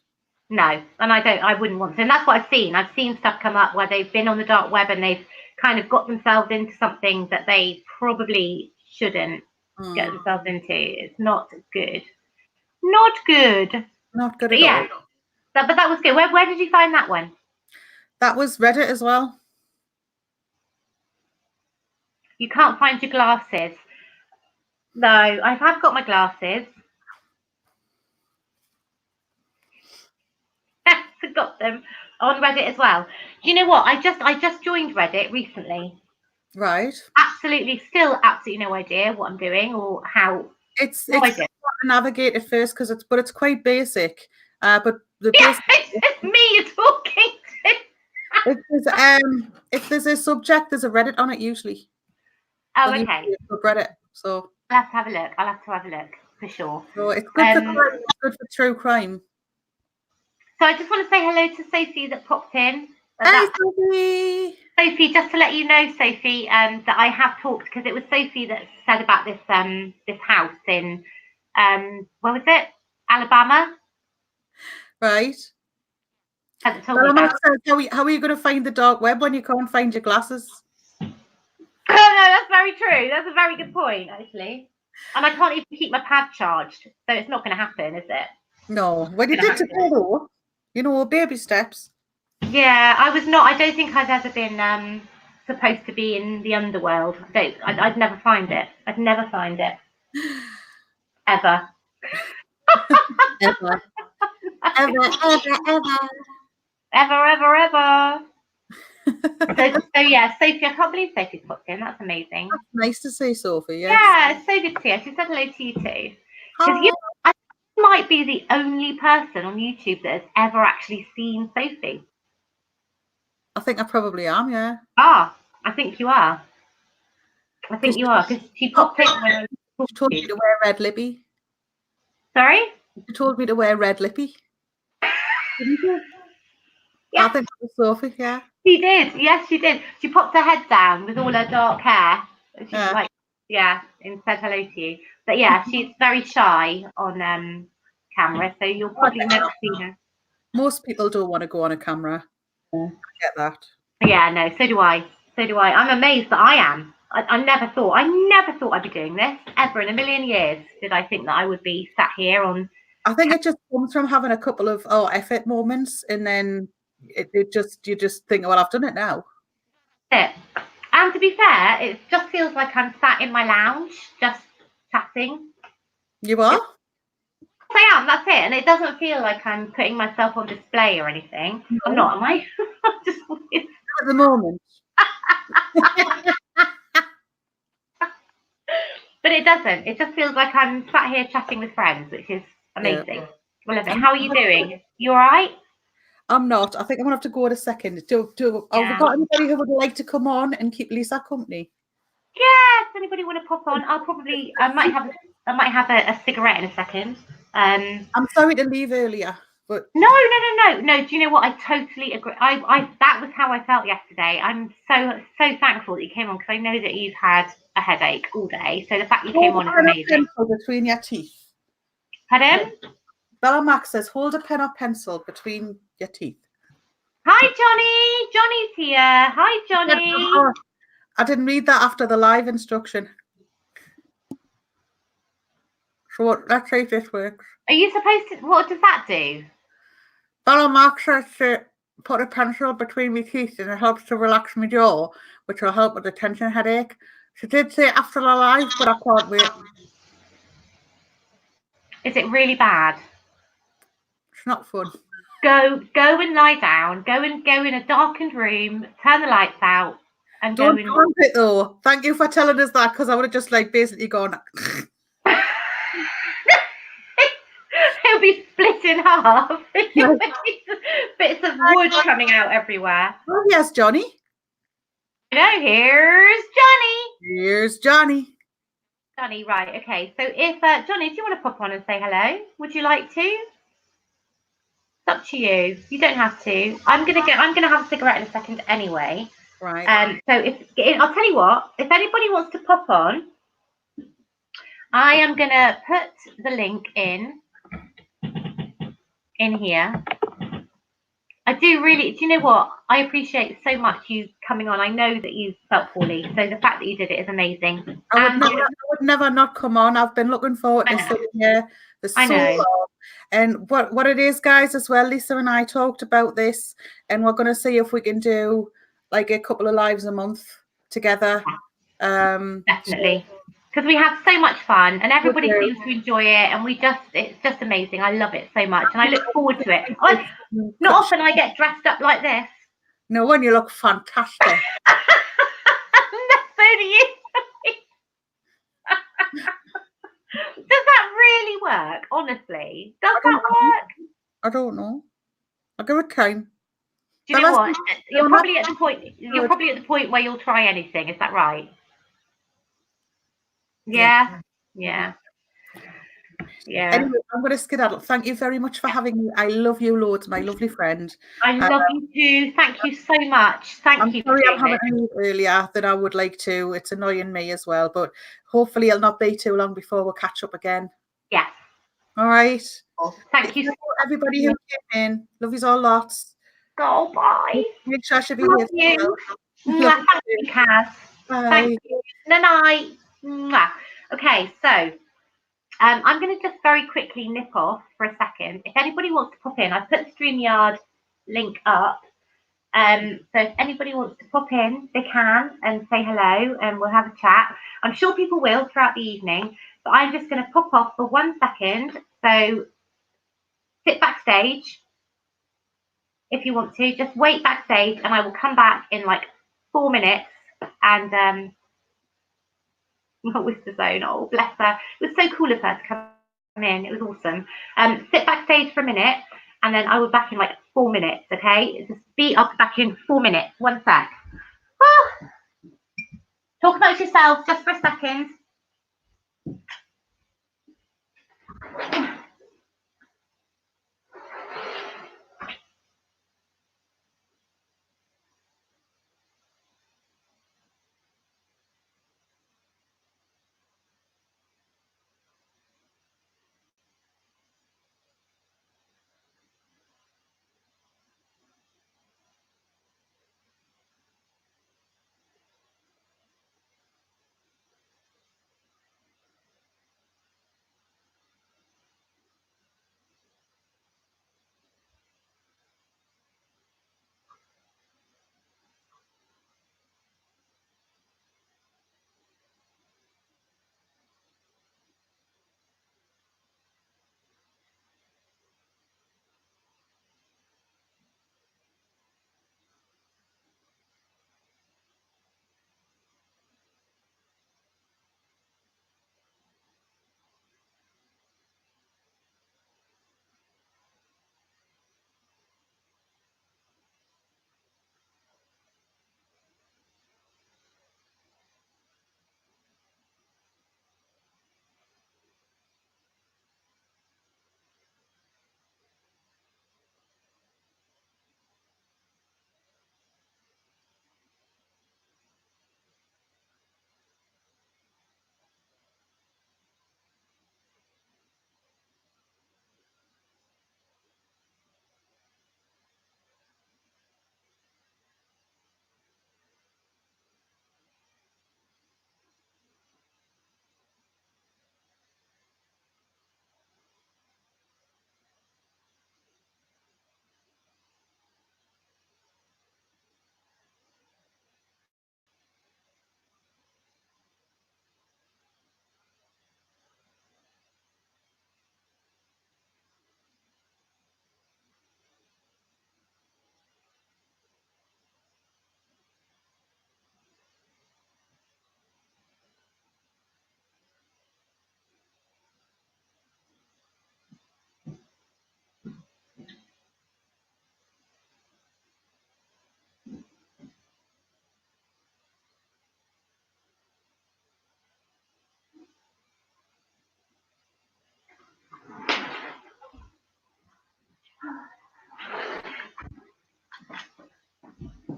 No, and I wouldn't want to. And that's what I've seen. I've seen stuff come up where they've been on the dark web and they've kind of got themselves into something that they probably shouldn't get themselves into. It's not good. Not good. Not good at all. But that was good. Where did you find that one? That was Reddit as well. You can't find your glasses. No, I have got my glasses. got them on Reddit as well. Do you know what? I just joined Reddit recently. Right. Absolutely no idea what I'm doing or how. It's hard to navigate at first because it's quite basic. But the basic it's me you're talking to. If there's a subject, there's a Reddit on it usually. Oh, okay. Subreddit. So I'll have to have a look. I'll have to have a look for sure. So it's good for crime. It's good for true crime. So I just want to say hello to Sophie that popped in. Hey, Sophie. Sophie, just to let you know, Sophie, that I have talked because it was Sophie that said about this house in where was it? Alabama. Right. Hasn't told me about. How are you going to find the dark web when you can't find your glasses? Oh, no, that's very true. That's a very good point, actually. And I can't even keep my pad charged, so it's not going to happen, is it? No. Well, you did today, though. You know, baby steps. Yeah, I was not. I don't think I'd ever been supposed to be in the underworld. I'd never find it. I'd never find it. Ever. Ever. Ever. So yeah, Sophie, I can't believe Sophie's popped in. That's amazing. That's nice to see Sophie. Yes. Yeah, it's so good to see her. She said hello to you too. Because you might be the only person on YouTube that has ever actually seen Sophie. I think I probably am, yeah. I think you are. I think you are, because she popped in when she told me to wear red lippy. Sorry? She told me to wear red lippy. Didn't you? Yeah. I think it was Sophie, yeah. She did. Yes, she did. She popped her head down with all her dark hair. She's like, and said hello to you. But yeah, she's very shy on camera, so you'll probably never see her. Most people don't want to go on a camera. I get that. Yeah, no, so do I. I'm amazed that I am. I never thought I'd be doing this ever in a million years. Did I think that I would be sat here on? I think it just comes from having a couple of effort moments, and then you just think, well, I've done it now. And to be fair, it just feels like I'm sat in my lounge, just chatting. You are? I am. That's it, and it doesn't feel like I'm putting myself on display or anything. No. I'm not, am I? Just at the moment. But it doesn't. It just feels like I'm sat here chatting with friends, which is amazing. Yeah. I love it. How are you doing? You all right? I'm not. I think I'm gonna have to go in a second. Have we got anybody who would like to come on and keep Lisa company? Yeah. Does anybody want to pop on? I might have a cigarette in a second. I'm sorry to leave earlier, but no. Do you know what? I totally agree. That was how I felt yesterday. I'm so thankful that you came on, because I know that you've had a headache all day. So the fact you came on is amazing. Between your teeth. Pardon? Bella Max says, hold a pen or pencil between your teeth. Hi, Johnny. Johnny's here. Hi, Johnny. I didn't read that after the live instruction. So let's see if this works. Are you supposed to? What does that do? Bella Max says to put a pencil between my teeth, and it helps to relax my jaw, which will help with the tension headache. She did say after the live, but I can't wait. Is it really bad? It's not fun. Go and lie down. Go in a darkened room. Turn the lights out. And don't do it though. Thank you for telling us that, because I would have just basically gone. It'll be split in half. Bits of wood coming out everywhere. Oh yes, Johnny. No, here's Johnny. Here's Johnny. Johnny, right? Okay. So if Johnny, do you want to pop on and say hello? Would you like to? It's up to you. You don't have to. I'm gonna have a cigarette in a second anyway. Right. So I'll tell you what. If anybody wants to pop on, I am gonna put the link in here. I do really. Do you know what? I appreciate so much you coming on. I know that you felt poorly, so the fact that you did it is amazing. I would never not come on. I've been looking forward to sitting here. I know. And what it is, guys, as well, Lisa and I talked about this, and we're going to see if we can do a couple of lives a month together. Definitely. because we have so much fun and everybody seems to enjoy it, and it's just amazing. I love it so much, and I look forward to it. Not often I get dressed up like this. No, and you look fantastic. So do you. Does that really work? Honestly, does that work? I don't know. I'll give it time. Do you know what? You're probably at the point where you'll try anything. Is that right? Yeah. Anyway, I'm going to skedaddle. Thank you very much for having me. I love you loads, my lovely friend. I love you too. Thank you so much. Thank you. I'm sorry I'm having to earlier than I would like to. It's annoying me as well, but hopefully it'll not be too long before we'll catch up again. Yes. All right. Thank you so much, everybody who came in. Love you all lots. Oh, bye. Make sure I should be here. Thank you, Kaz. Bye. Thank you. Night. Okay, so I'm going to just very quickly nip off for a second. If anybody wants to pop in, I've put the StreamYard link up. So if anybody wants to pop in, they can and say hello, and we'll have a chat. I'm sure people will throughout the evening, but I'm just going to pop off for 1 second. So sit backstage if you want to. Just wait backstage, and I will come back in like 4 minutes. And Whisper Zone, oh bless her, it was so cool of her to come in. It was awesome. Sit backstage for a minute, and then I will be back in like 4 minutes. Okay, just I'll be back in 4 minutes. 1 sec. Talk about yourself just for a second.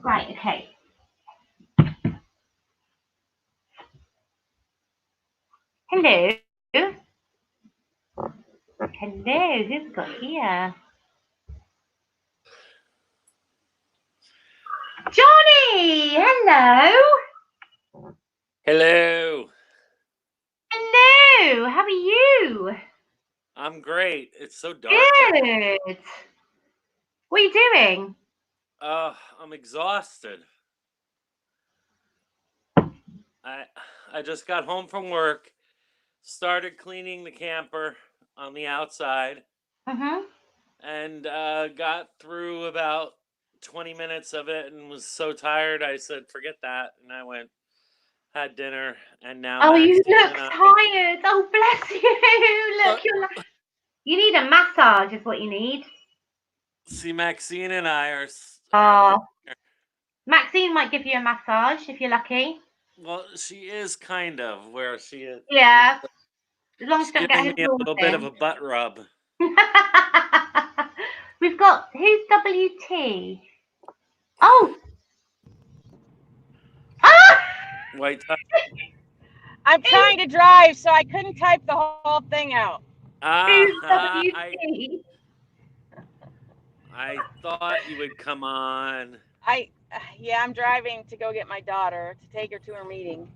Right, okay. Hello. Hello, who's got here? Johnny, hello. Hello. Hello, how are you? I'm great. It's so dark. Good. What are you doing? I'm exhausted. I just got home from work, started cleaning the camper on the outside, Mhm. and got through about 20 minutes of it and was so tired I said forget that, and I went, had dinner, and now Oh, you Maxine look and I tired. Oh, bless you. uh, Look, you need a massage, is what you need. see, Maxine and I are in the Oh, Maxine might give you a massage if you're lucky. well, she is kind of where she is. Yeah, as long as She's you don't get giving her me a claws little bit of in. a butt rub. We've got, who's WT? Oh! Ah! White top. I'm trying to drive, so I couldn't type the whole thing out. Who's I WT? thought you would come on. Yeah, I'm driving to go get my daughter to take her to her meeting.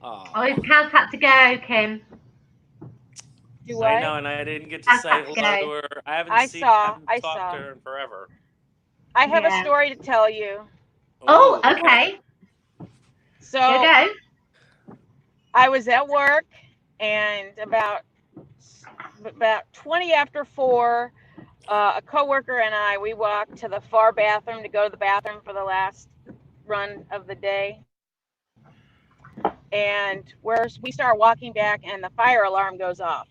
Oh, Oh, Kaz had to go, Kim. Do I what? know, and I didn't get to Kaz say had to hello to go. her. I haven't I talked to saw. her in forever. I have a Yeah. story to tell you. Oh, Oh, okay. So Go. I was at work, and about 20 after 4, a coworker and I, we walked to the far bathroom to go to the bathroom for the last run of the day. And we start walking back, and the fire alarm goes off.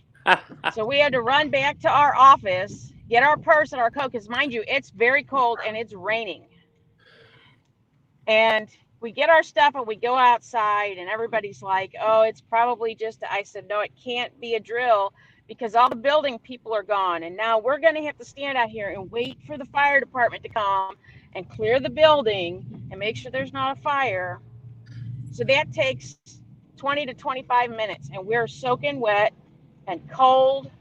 So we had to run back to our office, get our purse and our coat, because mind you, it's very cold and it's raining. And we get our stuff and we go outside, and everybody's like, oh, it's probably just, I said, no, it can't be a drill, because all the building people are gone. And now we're going to have to stand out here and wait for the fire department to come and clear the building and make sure there's not a fire. So that takes 20 to 25 minutes, and we're soaking wet and cold.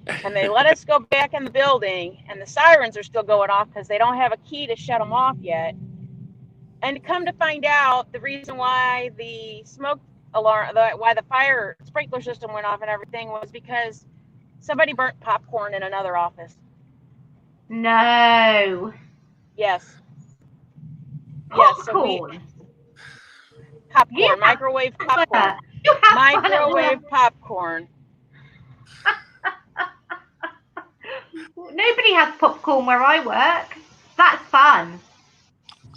And they let us go back in the building, and the sirens are still going off because they don't have a key to shut them off yet. And come to find out, the reason why the smoke alarm, why the fire sprinkler system went off and everything, was because somebody burnt popcorn in another office. No. Yes. Popcorn. Yes. Popcorn, microwave popcorn. You have Microwave popcorn. Nobody has popcorn where I work. That's fun.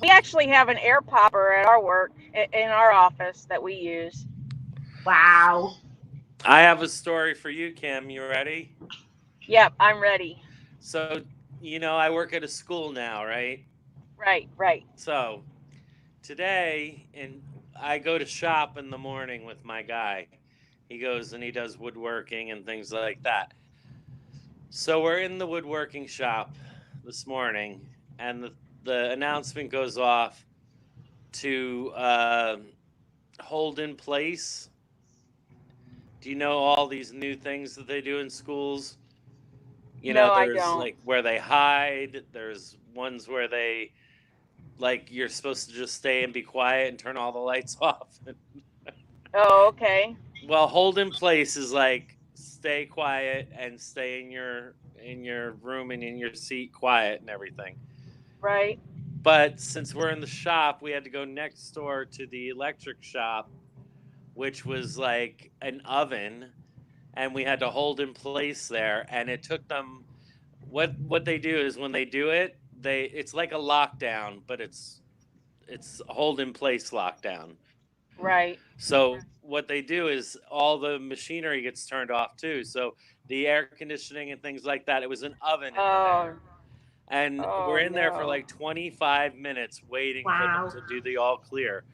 We actually have an air popper at our work, in our office, that we use. Wow. I have a story for you, Kim. You ready? Yep, I'm ready. So, I work at a school now, right? Right. So, today, I go to shop in the morning with my guy. He goes and he does woodworking and things like that. So we're in the woodworking shop this morning, and the announcement goes off to hold in place. Do you know all these new things that they do in schools? No, I There's don't. like where they hide. There's ones where they, like, you're supposed to just stay and be quiet and turn all the lights off. Oh, okay. Well, hold in place is like stay quiet and stay in your room and in your seat quiet and everything. Right. But since we're in the shop, we had to go next door to the electric shop, which was like an oven, and we had to hold in place there. And it took them, what they do is when they do it, it's like a lockdown, but it's hold in place lockdown. Right. So what they do is all the machinery gets turned off too. So the air conditioning and things like that. It was an oven in there. And we're in there for like 25 minutes waiting for them to do the all clear.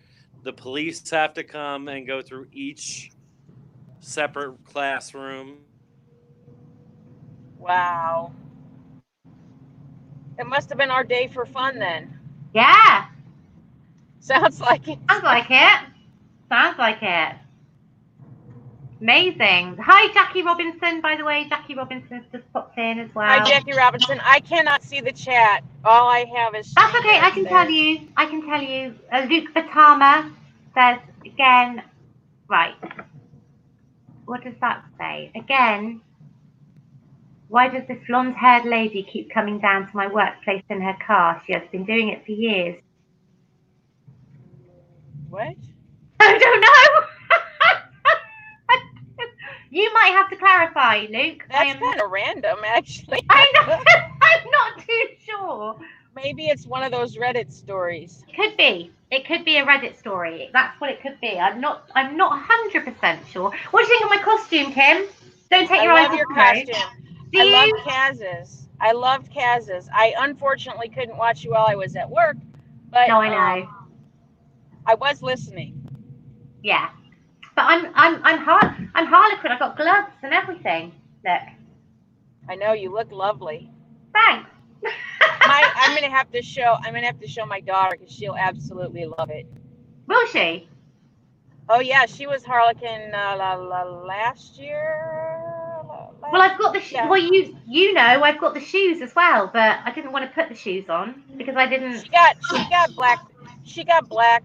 The police have to come and go through each separate classroom. Wow. It must have been our day for fun then. Yeah. Sounds like it. Sounds like it. Amazing. Hi, Jackie Robinson, by the way. Jackie Robinson's just popped in as well. Hi, Jackie Robinson. I cannot see the chat. All I have is... That's okay. I can tell you. Luke Batama says, again, right. What does that say? Again, why does this blonde-haired lady keep coming down to my workplace in her car? She has been doing it for years. What? I don't know. You might have to clarify, Luke. That's kind of random, actually. I know. I'm not too sure. Maybe it's one of those Reddit stories. It could be. It could be a Reddit story. That's what it could be. I'm not 100% sure. What do you think of my costume, Kim? Don't take your eyes off your the road. costume. I love Kaz's. I loved Kaz's. I unfortunately couldn't watch you while I was at work, but No, I know. I was listening. Yeah, but I'm Harlequin. I got gloves and everything. Look. I know you look lovely. Thanks. I'm gonna have to show my daughter because she'll absolutely love it. Will she? Oh yeah, she was Harlequin last year. Well, I've got the well, you know, I've got the shoes as well, but I didn't want to put the shoes on because I didn't. She got black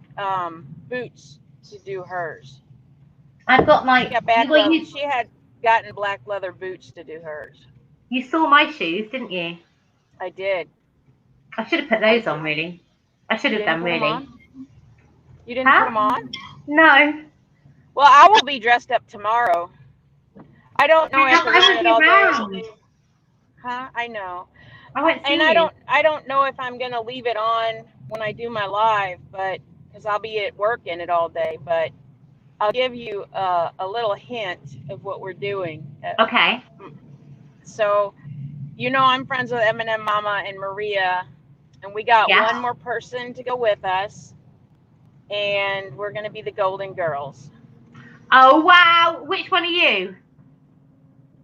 boots to do hers. I've got like she had gotten black leather boots to do hers. You saw my shoes, didn't you? I did. I should have put those on, really. I should have done, really. You didn't put them on? No. Well, I will be dressed up tomorrow. I don't know if I'm it all day. Huh? I know. I won't see you. I don't know if I'm gonna leave it on when I do my live, but because I'll be at work in it all day. But I'll give you a little hint of what we're doing. Okay. So, you know, I'm friends with Eminem Mama and Maria, and we got one more person to go with us, and we're gonna be the Golden Girls. Oh wow! Which one are you?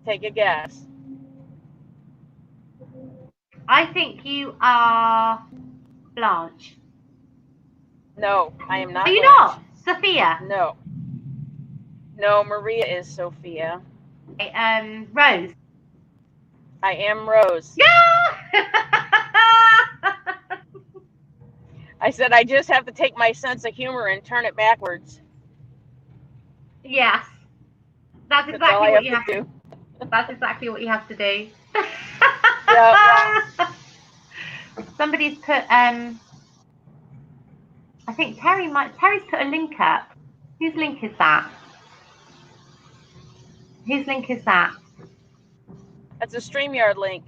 Take a guess. I think you are Blanche. No, I am not. Are you Blanche. not? Sophia? No. No, Maria is Sophia. Rose. I am Rose. Yeah! I said I just have to take my sense of humor and turn it backwards. Yes. That's exactly what you have to do. That's exactly what you have to do. Yep. Somebody's put I think Terry's put a link up. Whose link is that? Whose link is that? That's a StreamYard link.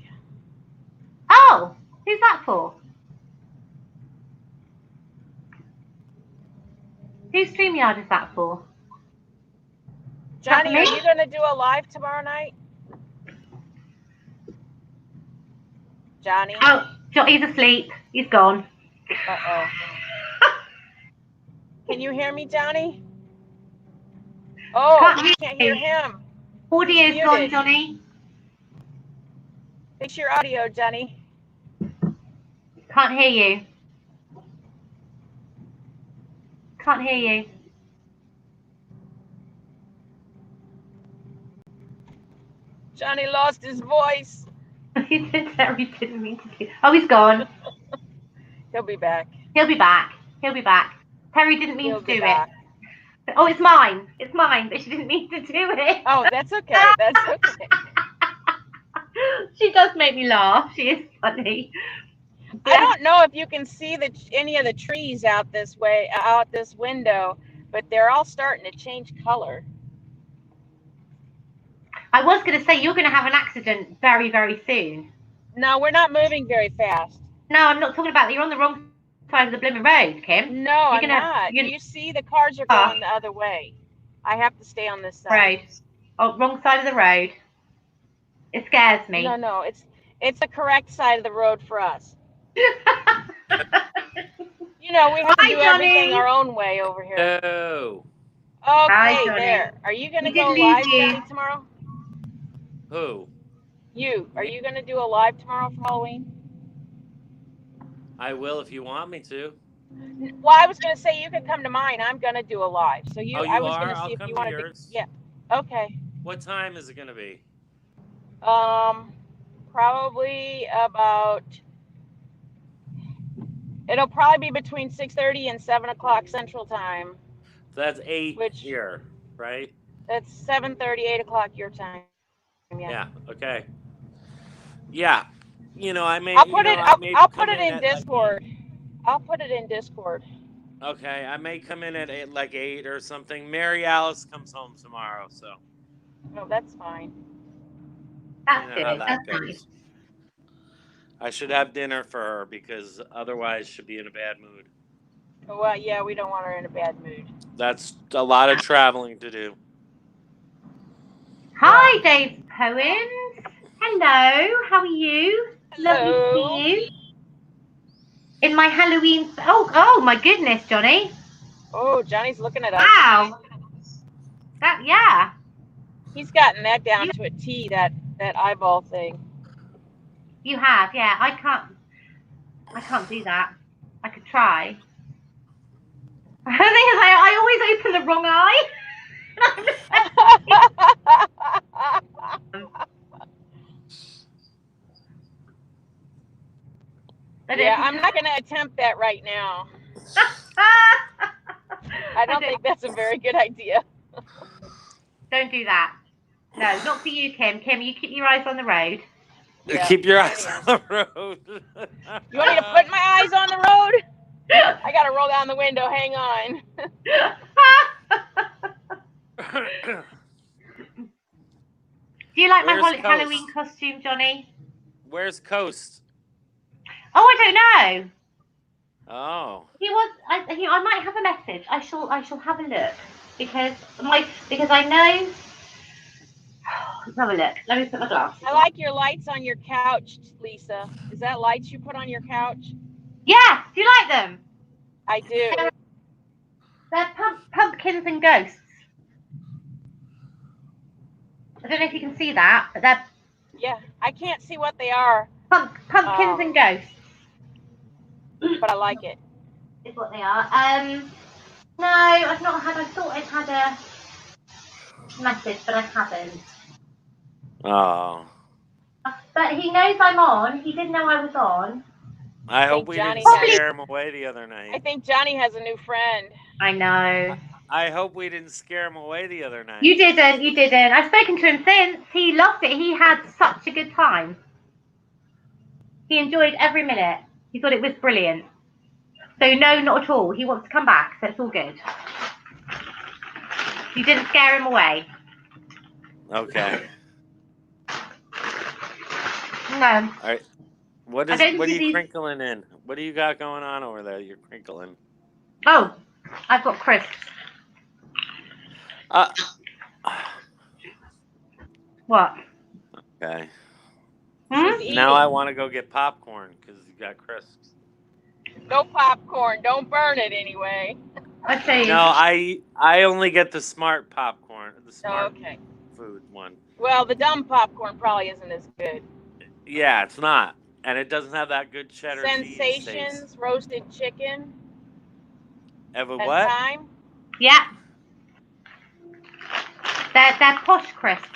Oh, who's that for? Whose StreamYard is that for? Johnny, are you going to do a live tomorrow night? Johnny? Oh, he's asleep. He's gone. Uh-oh. Can you hear me, Johnny? Oh, you can't hear him. Audio's gone, Johnny. Fix your audio, Johnny. Can't hear you. Can't hear you. Johnny lost his voice. He didn't mean to do. Oh, he's gone. He'll be back. He'll be back. He'll be back. Terry didn't mean to do it. Oh, it's mine. It's mine, but she didn't mean to do it. Oh, that's okay. That's okay. She does make me laugh. She is funny. I don't know if you can see any of the trees out this window, but they're all starting to change color. I was going to say you're going to have an accident very, very soon. No, we're not moving very fast. No, I'm not talking about that. You're on the wrong side of the blooming road, Kim. No, I'm not. You see the cars are going the other way. I have to stay on this side. Road. Oh, wrong side of the road. It scares me. No, it's the correct side of the road for us. You know, we have to do everything our own way over here. Oh. Okay, there. Are you going to go live, Johnny, tomorrow? Who? You. Are you going to do a live tomorrow for Halloween? I will if you want me to. Well, I was going to say you could come to mine. I'm going to do a live. So I was going to see if you wanted to. Yeah. Okay. What time is it going to be? Probably about. It'll probably be between 6:30 and 7 o'clock Central Time. So that's 8 here, right? That's 7:30, 8 o'clock your time. Yeah. Okay. Yeah. You know, I may. I'll put it in Discord. I'll put it in Discord. Okay, I may come in at 8 or something. Mary Alice comes home tomorrow, so Oh, that's fine. That's you know how good. that That's goes. nice. I should have dinner for her because otherwise she'll be in a bad mood. Well, yeah, we don't want her in a bad mood. That's a lot of traveling to do. Hi, Dave Poems. Hello, how are you? Lovely to Hello. see you. In my Halloween. Oh my goodness, Johnny. Oh, Johnny's looking at us. Wow. Yeah. He's gotten that down to a T. That eyeball thing. You have, yeah. I can't do that. I could try. The thing is, I always open the wrong eye. Yeah, I'm not going to attempt that right now. I don't think that's a very good idea. Don't do that. No, not for you, Kim. Kim, you keep your eyes on the road. Yeah, keep your eyes on the road. You want me to put my eyes on the road? I got to roll down the window. Hang on. Do you like my Halloween costume, Johnny? Where's Coast? Oh, I don't know. Oh. I might have a message. I shall have a look because I know. Let's have a look. Let me put my glasses. I like your lights on your couch, Lisa. Is that lights you put on your couch? Yeah. Do you like them? I do. They're pumpkins and ghosts. I don't know if you can see that, but they're. Yeah, I can't see what they are. Pumpkins and ghosts. But I like it. Is what they are. No, I've not had. I thought I'd had a message, but I haven't. Oh. But he knows I'm on. He did know I was on. I hope we didn't scare him away the other night. I think Johnny has a new friend. I know. I hope we didn't scare him away the other night. You didn't. I've spoken to him since. He loved it. He had such a good time. He enjoyed every minute. He thought it was brilliant. So no, not at all. He wants to come back, so it's all good. You didn't scare him away. Okay. No. All right. What are you crinkling in? What do you got going on over there? You're crinkling. Oh, I've got crisps. What? Okay. Hmm? Now I want to go get popcorn because you got crisps. No popcorn. Don't burn it anyway. I tell you. No, I only get the smart popcorn, the smart food one. Well, the dumb popcorn probably isn't as good. Yeah, it's not, and it doesn't have that good cheddar Sensations cheese taste. roasted chicken. Ever what? Time. Yeah. They're posh crisps.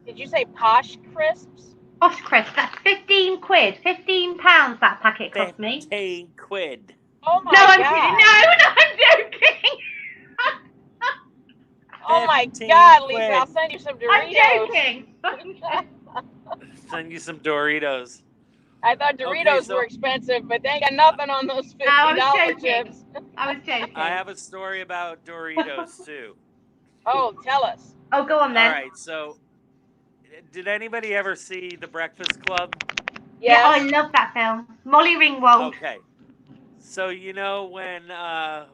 Did you say posh crisps? Posh crisps. That's 15 quid. £15 that packet cost me. 15 quid. Oh my God. God. I'm joking. Oh my God, Lisa, I'll send you some Doritos. I'm joking. Send you some Doritos. I thought Doritos were expensive, but they ain't got nothing on those $50 chips. I was joking. I have a story about Doritos too. Oh, tell us. Oh, go on then. All right, so did anybody ever see The Breakfast Club? Yes. Yeah, I love that film. Molly Ringwald. Okay. So you know when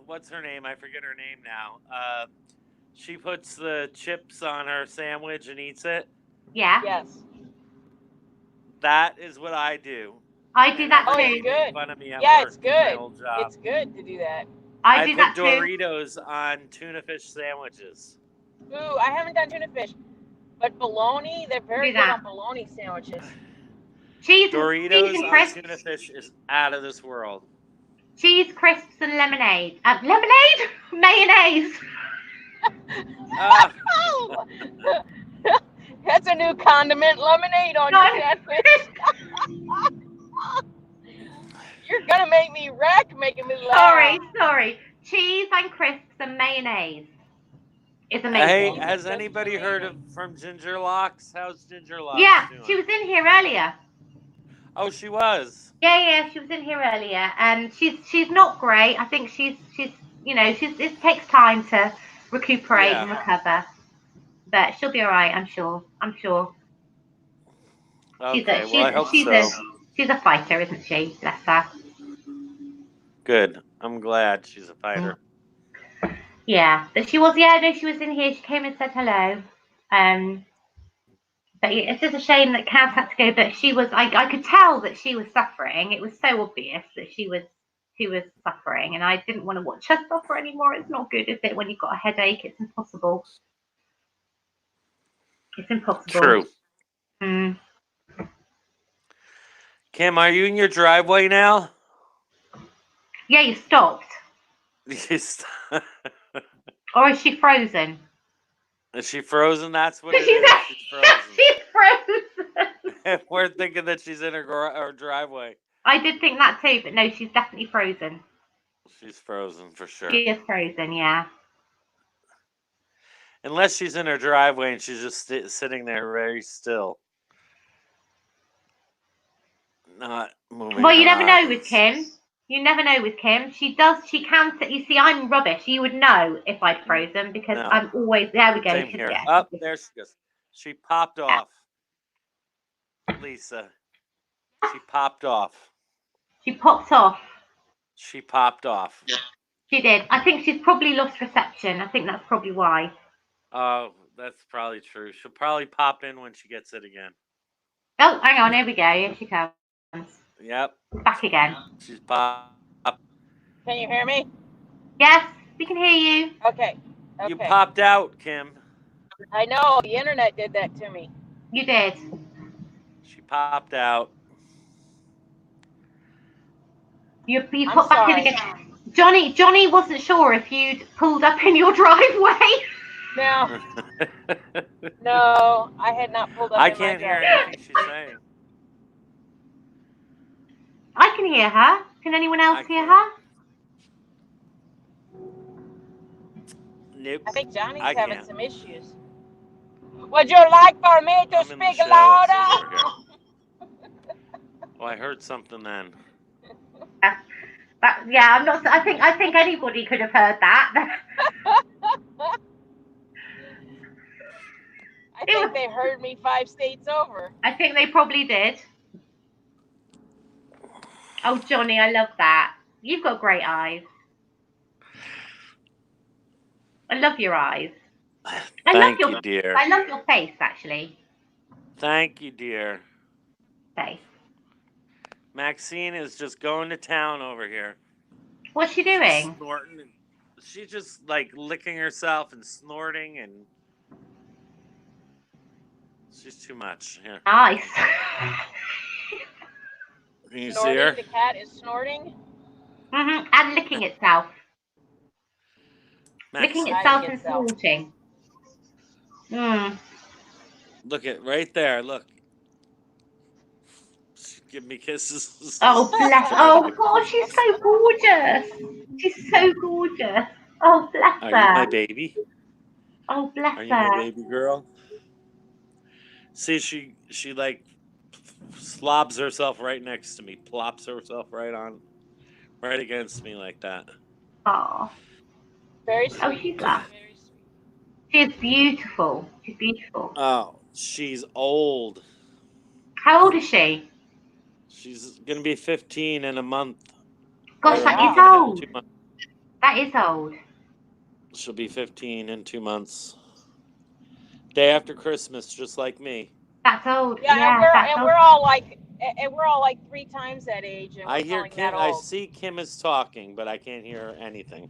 what's her name? I forget her name now. She puts the chips on her sandwich and eats it. Yeah. Yes. That is what I do. I do that too. Oh, good. Fun of me at yeah, work it's good. My old job. It's good to do that. I do that too. I put Doritos on tuna fish sandwiches. Ooh, I haven't done tuna fish, but bologna, they're very good on bologna sandwiches. Doritos on tuna fish is out of this world. Cheese crisps and lemonade. Lemonade? Mayonnaise. That's a new condiment, lemonade on your sandwich. You're gonna make me wreck, making me laugh. Sorry. Cheese and crisps and mayonnaise. It's amazing. Hey, has anybody heard from Ginger Locks? How's Ginger Locks doing? She was in here earlier. Oh, she was. Yeah, she was in here earlier, and she's not great. I think she's it takes time to recuperate and recover, but she'll be all right. I'm sure. Okay, well, I hope so. She's a fighter, isn't she? Bless her. Good. I'm glad she's a fighter. Yeah, but she was. Yeah, no, she was in here. She came and said hello. But it's just a shame that Kaz had to go. But she was. I could tell that she was suffering. It was so obvious that she was suffering, and I didn't want to watch her suffer anymore. It's not good, is it? When you've got a headache, it's impossible. It's impossible. True. Kim, are you in your driveway now? Yeah, you stopped. Or is she frozen? Is she frozen? That's what it is. She's frozen. She's frozen. We're thinking that she's in her driveway. I did think that too, but no, she's definitely frozen. She's frozen for sure. She is frozen, yeah. Unless she's in her driveway and she's just sitting there very still. Not moving. Well, you never know with Kim. You never know with Kim. She can. You see, I'm rubbish. You would know if I'd frozen because I'm always. There we go. Same here. Up there she goes. She popped off. Lisa. She popped off. She popped off. She popped off. She did. I think she's probably lost reception. I think that's probably why. Oh, that's probably true. She'll probably pop in when she gets it again. Oh, hang on. Here we go. Here she comes. Yep. Back again. She's popped. Can you hear me? Yes, we can hear you. Okay. You popped out, Kim. I know. The internet did that to me. You did. She popped out. You popped back in again. Johnny wasn't sure if you'd pulled up in your driveway. No. No, I had not pulled up I in my can't hear driveway. anything she's saying. I can hear her. Can anyone else hear her? Nope. I think Johnny's I having can't. some issues. Would you like for me to speak louder? Oh, I heard something then. Yeah, I'm not. I think anybody could have heard that. I think they heard me 5 states over. I think they probably did. Oh, Johnny, I love that. You've got great eyes. I love your eyes. Thank you, dear. I love your face, actually. Thank you, dear. Face. Maxine is just going to town over here. What's she doing? She's snorting. She's just like licking herself and snorting, and she's too much. Here. Nice. Can you Snorting, see her? the cat is snorting. And licking itself. Licking itself and snorting. Look at right there. Look. Give me kisses. Oh, bless. Oh, God, she's so gorgeous. She's so gorgeous. Oh, bless her. Are you my baby? Oh, bless her. Are you my baby girl? See, she like slobs herself right next to me, plops herself right against me like that. Oh. Very sweet. Oh, she's lovely. She's beautiful. She's beautiful. Oh, she's old. How old is she? She's going to be 15 in a month. Gosh, that is old. That is old. She'll be 15 in 2 months. Day after Christmas, just like me. That's old. Yeah, and we're all like 3 times that age. And I hear Kim. I see Kim is talking, but I can't hear anything.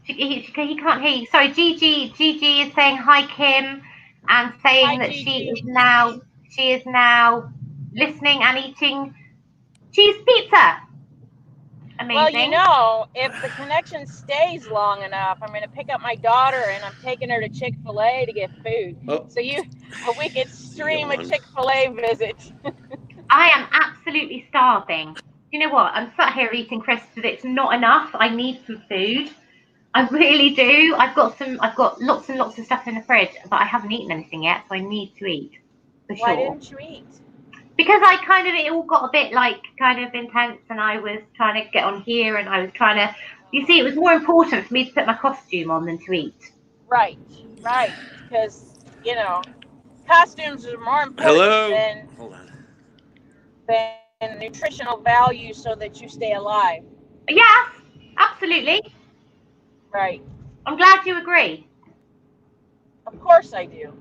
He can't hear you. Sorry, Gigi is saying hi, Kim, and saying that she is now listening and eating cheese pizza. Amazing. Well, if the connection stays long enough, I'm going to pick up my daughter and I'm taking her to Chick-fil-A to get food. Oh. So we could stream a Chick-fil-A visit. I am absolutely starving. You know what? I'm sat here eating crisps, but it's not enough. I need some food. I really do. I've got lots and lots of stuff in the fridge, but I haven't eaten anything yet, so I need to eat. For sure. Why didn't you eat? Because it all got a bit like kind of intense, and I was trying to get on here, and I was trying to, you see, it was more important for me to put my costume on than to eat. Right, because, you know, costumes are more important than nutritional value so that you stay alive. Yes, absolutely. Right. I'm glad you agree. Of course I do.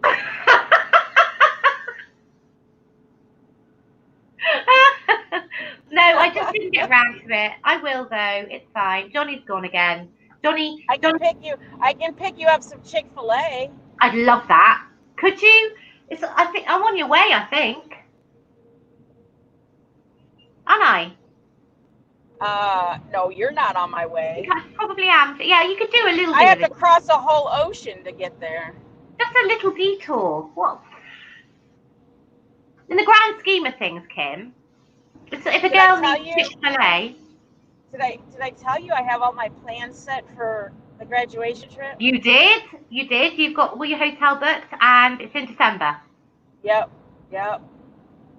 No, I just didn't get around to it. I will though. It's fine. Johnny's gone again. Johnny, I can pick you up some Chick-fil-A. I'd love that. Could you? I think I'm on your way. I think. Aren't I? No, you're not on my way. I probably am. Yeah, you could do a little bit. I have of it. to cross a whole ocean to get there. Just a little detour. What? In the grand scheme of things, Kim, if a girl needs Chick-fil-A. Did I tell you I have all my plans set for the graduation trip? You did. You've got all your hotel booked, and it's in December. Yep.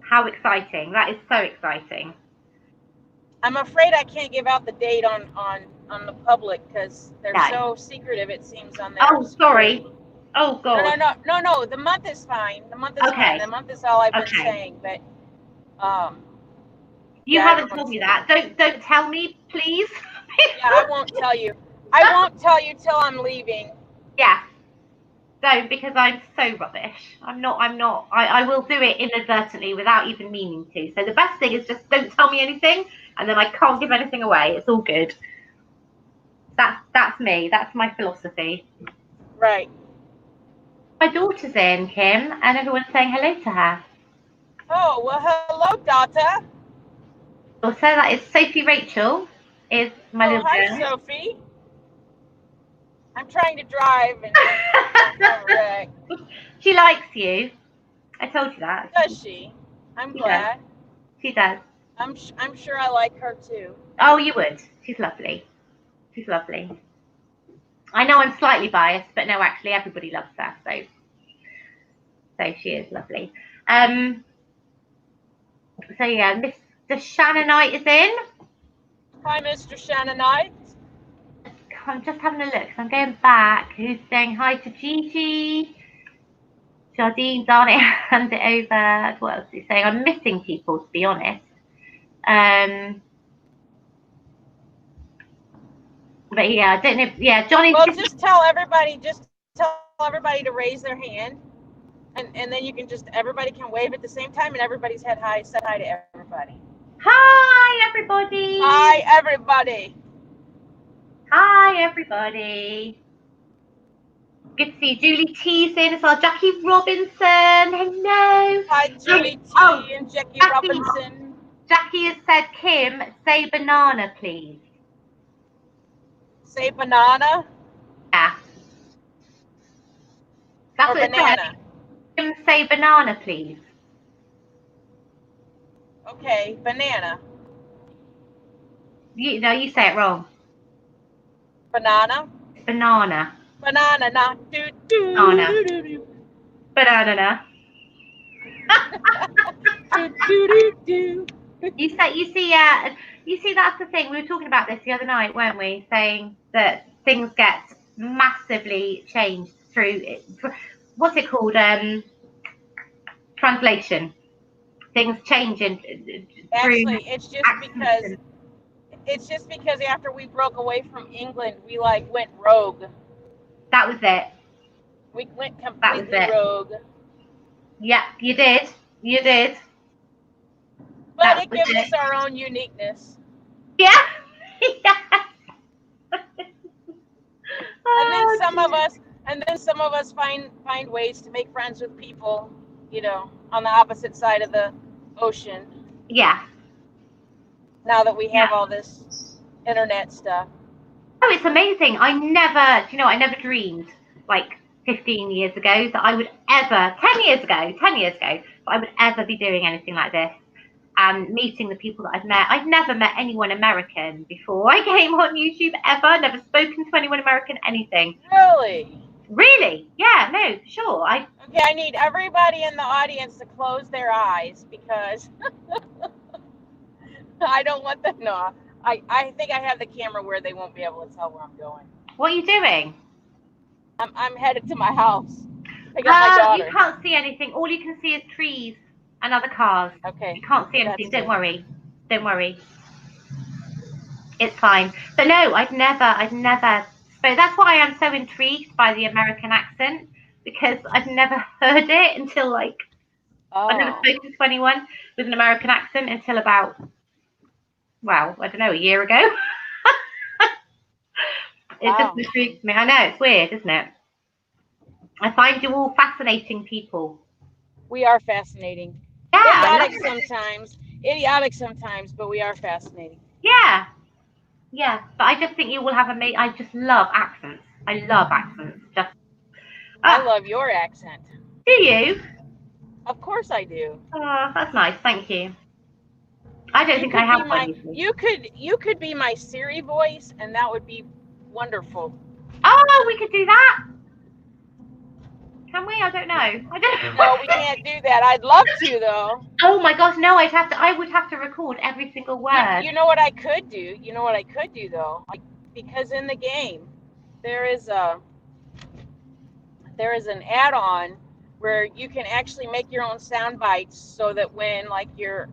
How exciting! That is so exciting. I'm afraid I can't give out the date on the public because they're so secretive. It seems on there. Oh, sorry. Oh God. No. The month is fine. The month is fine. The month is all I've been saying. But you haven't told me that. Don't tell me, please. Yeah, I won't tell you. I won't tell you till I'm leaving. Yeah. Don't, because I'm so rubbish. I'm not. I will do it inadvertently without even meaning to. So the best thing is just don't tell me anything, and then I can't give anything away. It's all good. That's me. That's my philosophy. Right. My daughter's in, Kim, and everyone's saying hello to her. Oh, well, hello, daughter. Also, that is Sophie Rachel, is my little girl. Hi, Sophie. I'm trying to drive and She likes you. I told you that. Does she? I'm glad. She does. I'm sure I like her too. Oh, you would. She's lovely. She's lovely. I know I'm slightly biased, but no, actually, everybody loves her. So she is lovely. So yeah, Mr. Shannonite is in. Hi, Mr. Shannonite. I'm just having a look. So I'm going back. Who's saying hi to Gigi? Jardine, darn it, hand it over. What else is he saying? I'm missing people, to be honest. But yeah, I don't know. Yeah, Johnny. Well, just tell everybody to raise their hand, and then you can everybody can wave at the same time, and everybody's said hi to everybody. Hi, everybody. Hi, everybody. Hi, everybody. Good to see you. Julie T's in as well. Jackie Robinson. Hello. Hi, Julie T and Jackie Robinson. Jackie has said, Kim, say banana, please. Say banana? Yeah. That's or what banana? Kim, say banana, please. Okay, banana. You say it wrong. Banana? Banana. Banana, not do do Banana. do do. Banana. do do do. You see, that's the thing. We were talking about this the other night, weren't we? Saying that things get massively changed through, what's it called? Translation. Things change Actually, it's just because after we broke away from England, we went rogue. That was it. We went completely rogue. Yeah, you did. You did. But it gives us our own uniqueness. Yeah. And then some of us find ways to make friends with people, on the opposite side of the ocean. Yeah. Now that we have all this internet stuff. Oh, it's amazing. I never dreamed 15 years ago that I would ever, 10 years ago, that I would ever be doing anything like this and meeting the people that I've met. I'd never met anyone American before I came on YouTube ever. Never spoken to anyone American, anything. Really? Really? Yeah, no, sure. Okay, I need everybody in the audience to close their eyes because I don't want them. No, I think I have the camera where they won't be able to tell where I'm going. What are you doing? I'm headed to my house. I got my daughter. You can't see anything. All you can see is trees and other cars. Okay. You can't see anything. That's Don't worry. Don't worry. It's fine. But no, I'd never. So that's why I'm so intrigued by the American accent, because I've never heard it until like I've never spoken to anyone with an American accent until about, well, I don't know, a year ago. It just intrigues me. I know, it's weird, isn't it? I find you all fascinating people. We are fascinating. Yeah. Idiotic sometimes, but we are fascinating. Yeah. Yeah. But I just think you will have I just love accents. I love accents. I love your accent. Do you? Of course I do. Oh, that's nice. Thank you. I don't think I have one. You could be my Siri voice, and that would be wonderful. Oh, we could do that. Can we? I don't know. No, we can't do that. I'd love to, though. Oh my gosh, no! I would have to record every single word. You know what I could do? You know what I could do, though? Because in the game, there is an add-on where you can actually make your own sound bites, so that when you're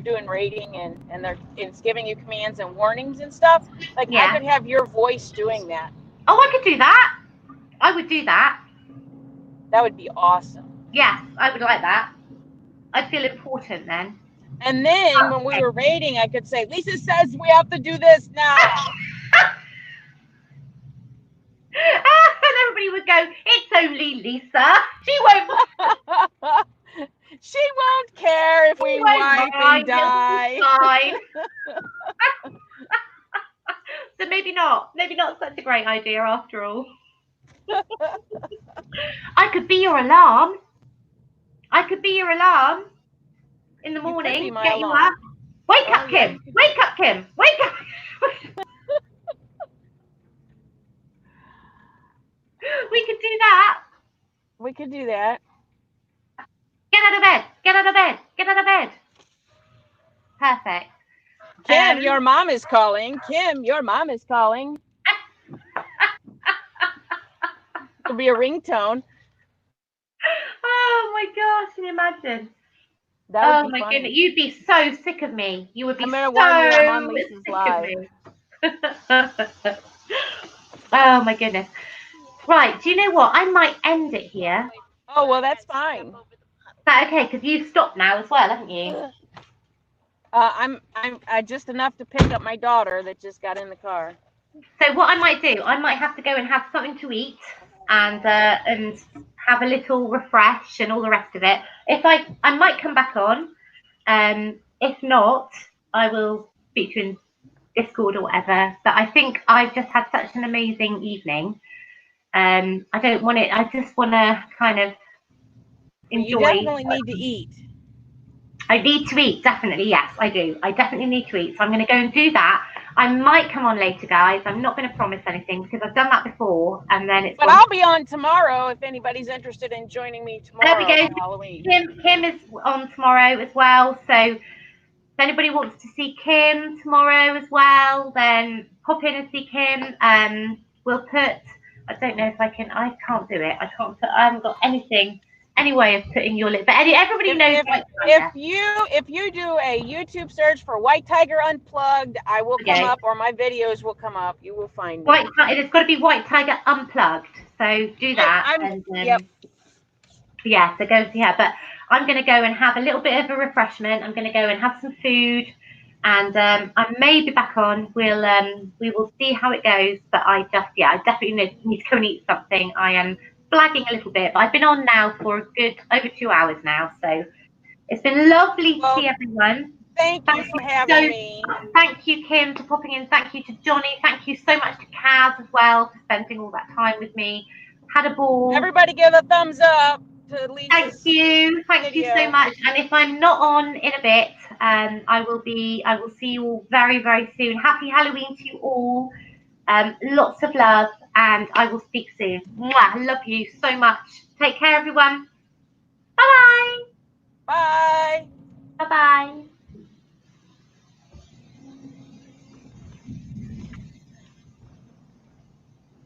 doing raiding and it's giving you commands and warnings and stuff, I could have your voice doing that. Oh, I could do that. I would do that. That would be awesome. Yes, I would like that. I'd feel important then. And then when we were raiding, I could say, Lisa says we have to do this now. And everybody would go, it's only Lisa. She won't. She won't care if we wipe and die. So maybe not such a great idea after all. I could be your alarm. In the morning. Get you up. Wake up, Kim. Wake up, Kim. Wake up. We could do that. We could do that. Get out of bed. Get out of bed. Get out of bed. Perfect. Kim, your mom is calling. Kim, your mom is calling. It'll be a ringtone. Oh my gosh, can you imagine? That would be my goodness, you'd be so sick of me. You would be I'm gonna warn you, I'm on Lisa's sick live. of me. Oh my goodness. Right, do you know what? I might end it here. Oh, well, that's fine. Is that okay? Because you've stopped now as well, haven't you? I'm just enough to pick up my daughter that just got in the car. So what I might do, I might have to go and have something to eat and have a little refresh and all the rest of it. If I might come back on. If not, I will speak to you in Discord or whatever. But I think I've just had such an amazing evening. I don't want it. I just want to kind of enjoy. You definitely need to eat. I need to eat, definitely. Yes, I do. I definitely need to eat. So I'm going to go and do that. I might come on later, guys. I'm not going to promise anything because I've done that before, and then it's. But I'll be on tomorrow if anybody's interested in joining me tomorrow. There we go. For Halloween. Kim is on tomorrow as well. So if anybody wants to see Kim tomorrow as well, then pop in and see Kim. We'll put. I don't know if I can. I can't do it. I can't put. I haven't got any way of putting your list. But everybody knows. If you do a YouTube search for White Tiger Unplugged, I will come up, or my videos will come up. You will find me. It's got to be White Tiger Unplugged. So do that. Yep. Yeah. So go see her. But I'm going to go and have a little bit of a refreshment. I'm going to go and have some food, and I may be back on. We will see how it goes. But I definitely need to go and eat something. I am flagging a little bit, but I've been on now for a good over 2 hours now, so it's been lovely to see everyone. Thank you for having me. Thank you, Kim, for popping in. Thank you to Johnny. Thank you so much to Kaz as well for spending all that time with me. Had a ball. Everybody give a thumbs up to Lisa's Thank you so much. And if I'm not on in a bit, I will see you all very, very soon. Happy Halloween to you all. Lots of love, and I will speak soon. Mwah, love you so much. Take care, everyone. Bye-bye. Bye. Bye-bye.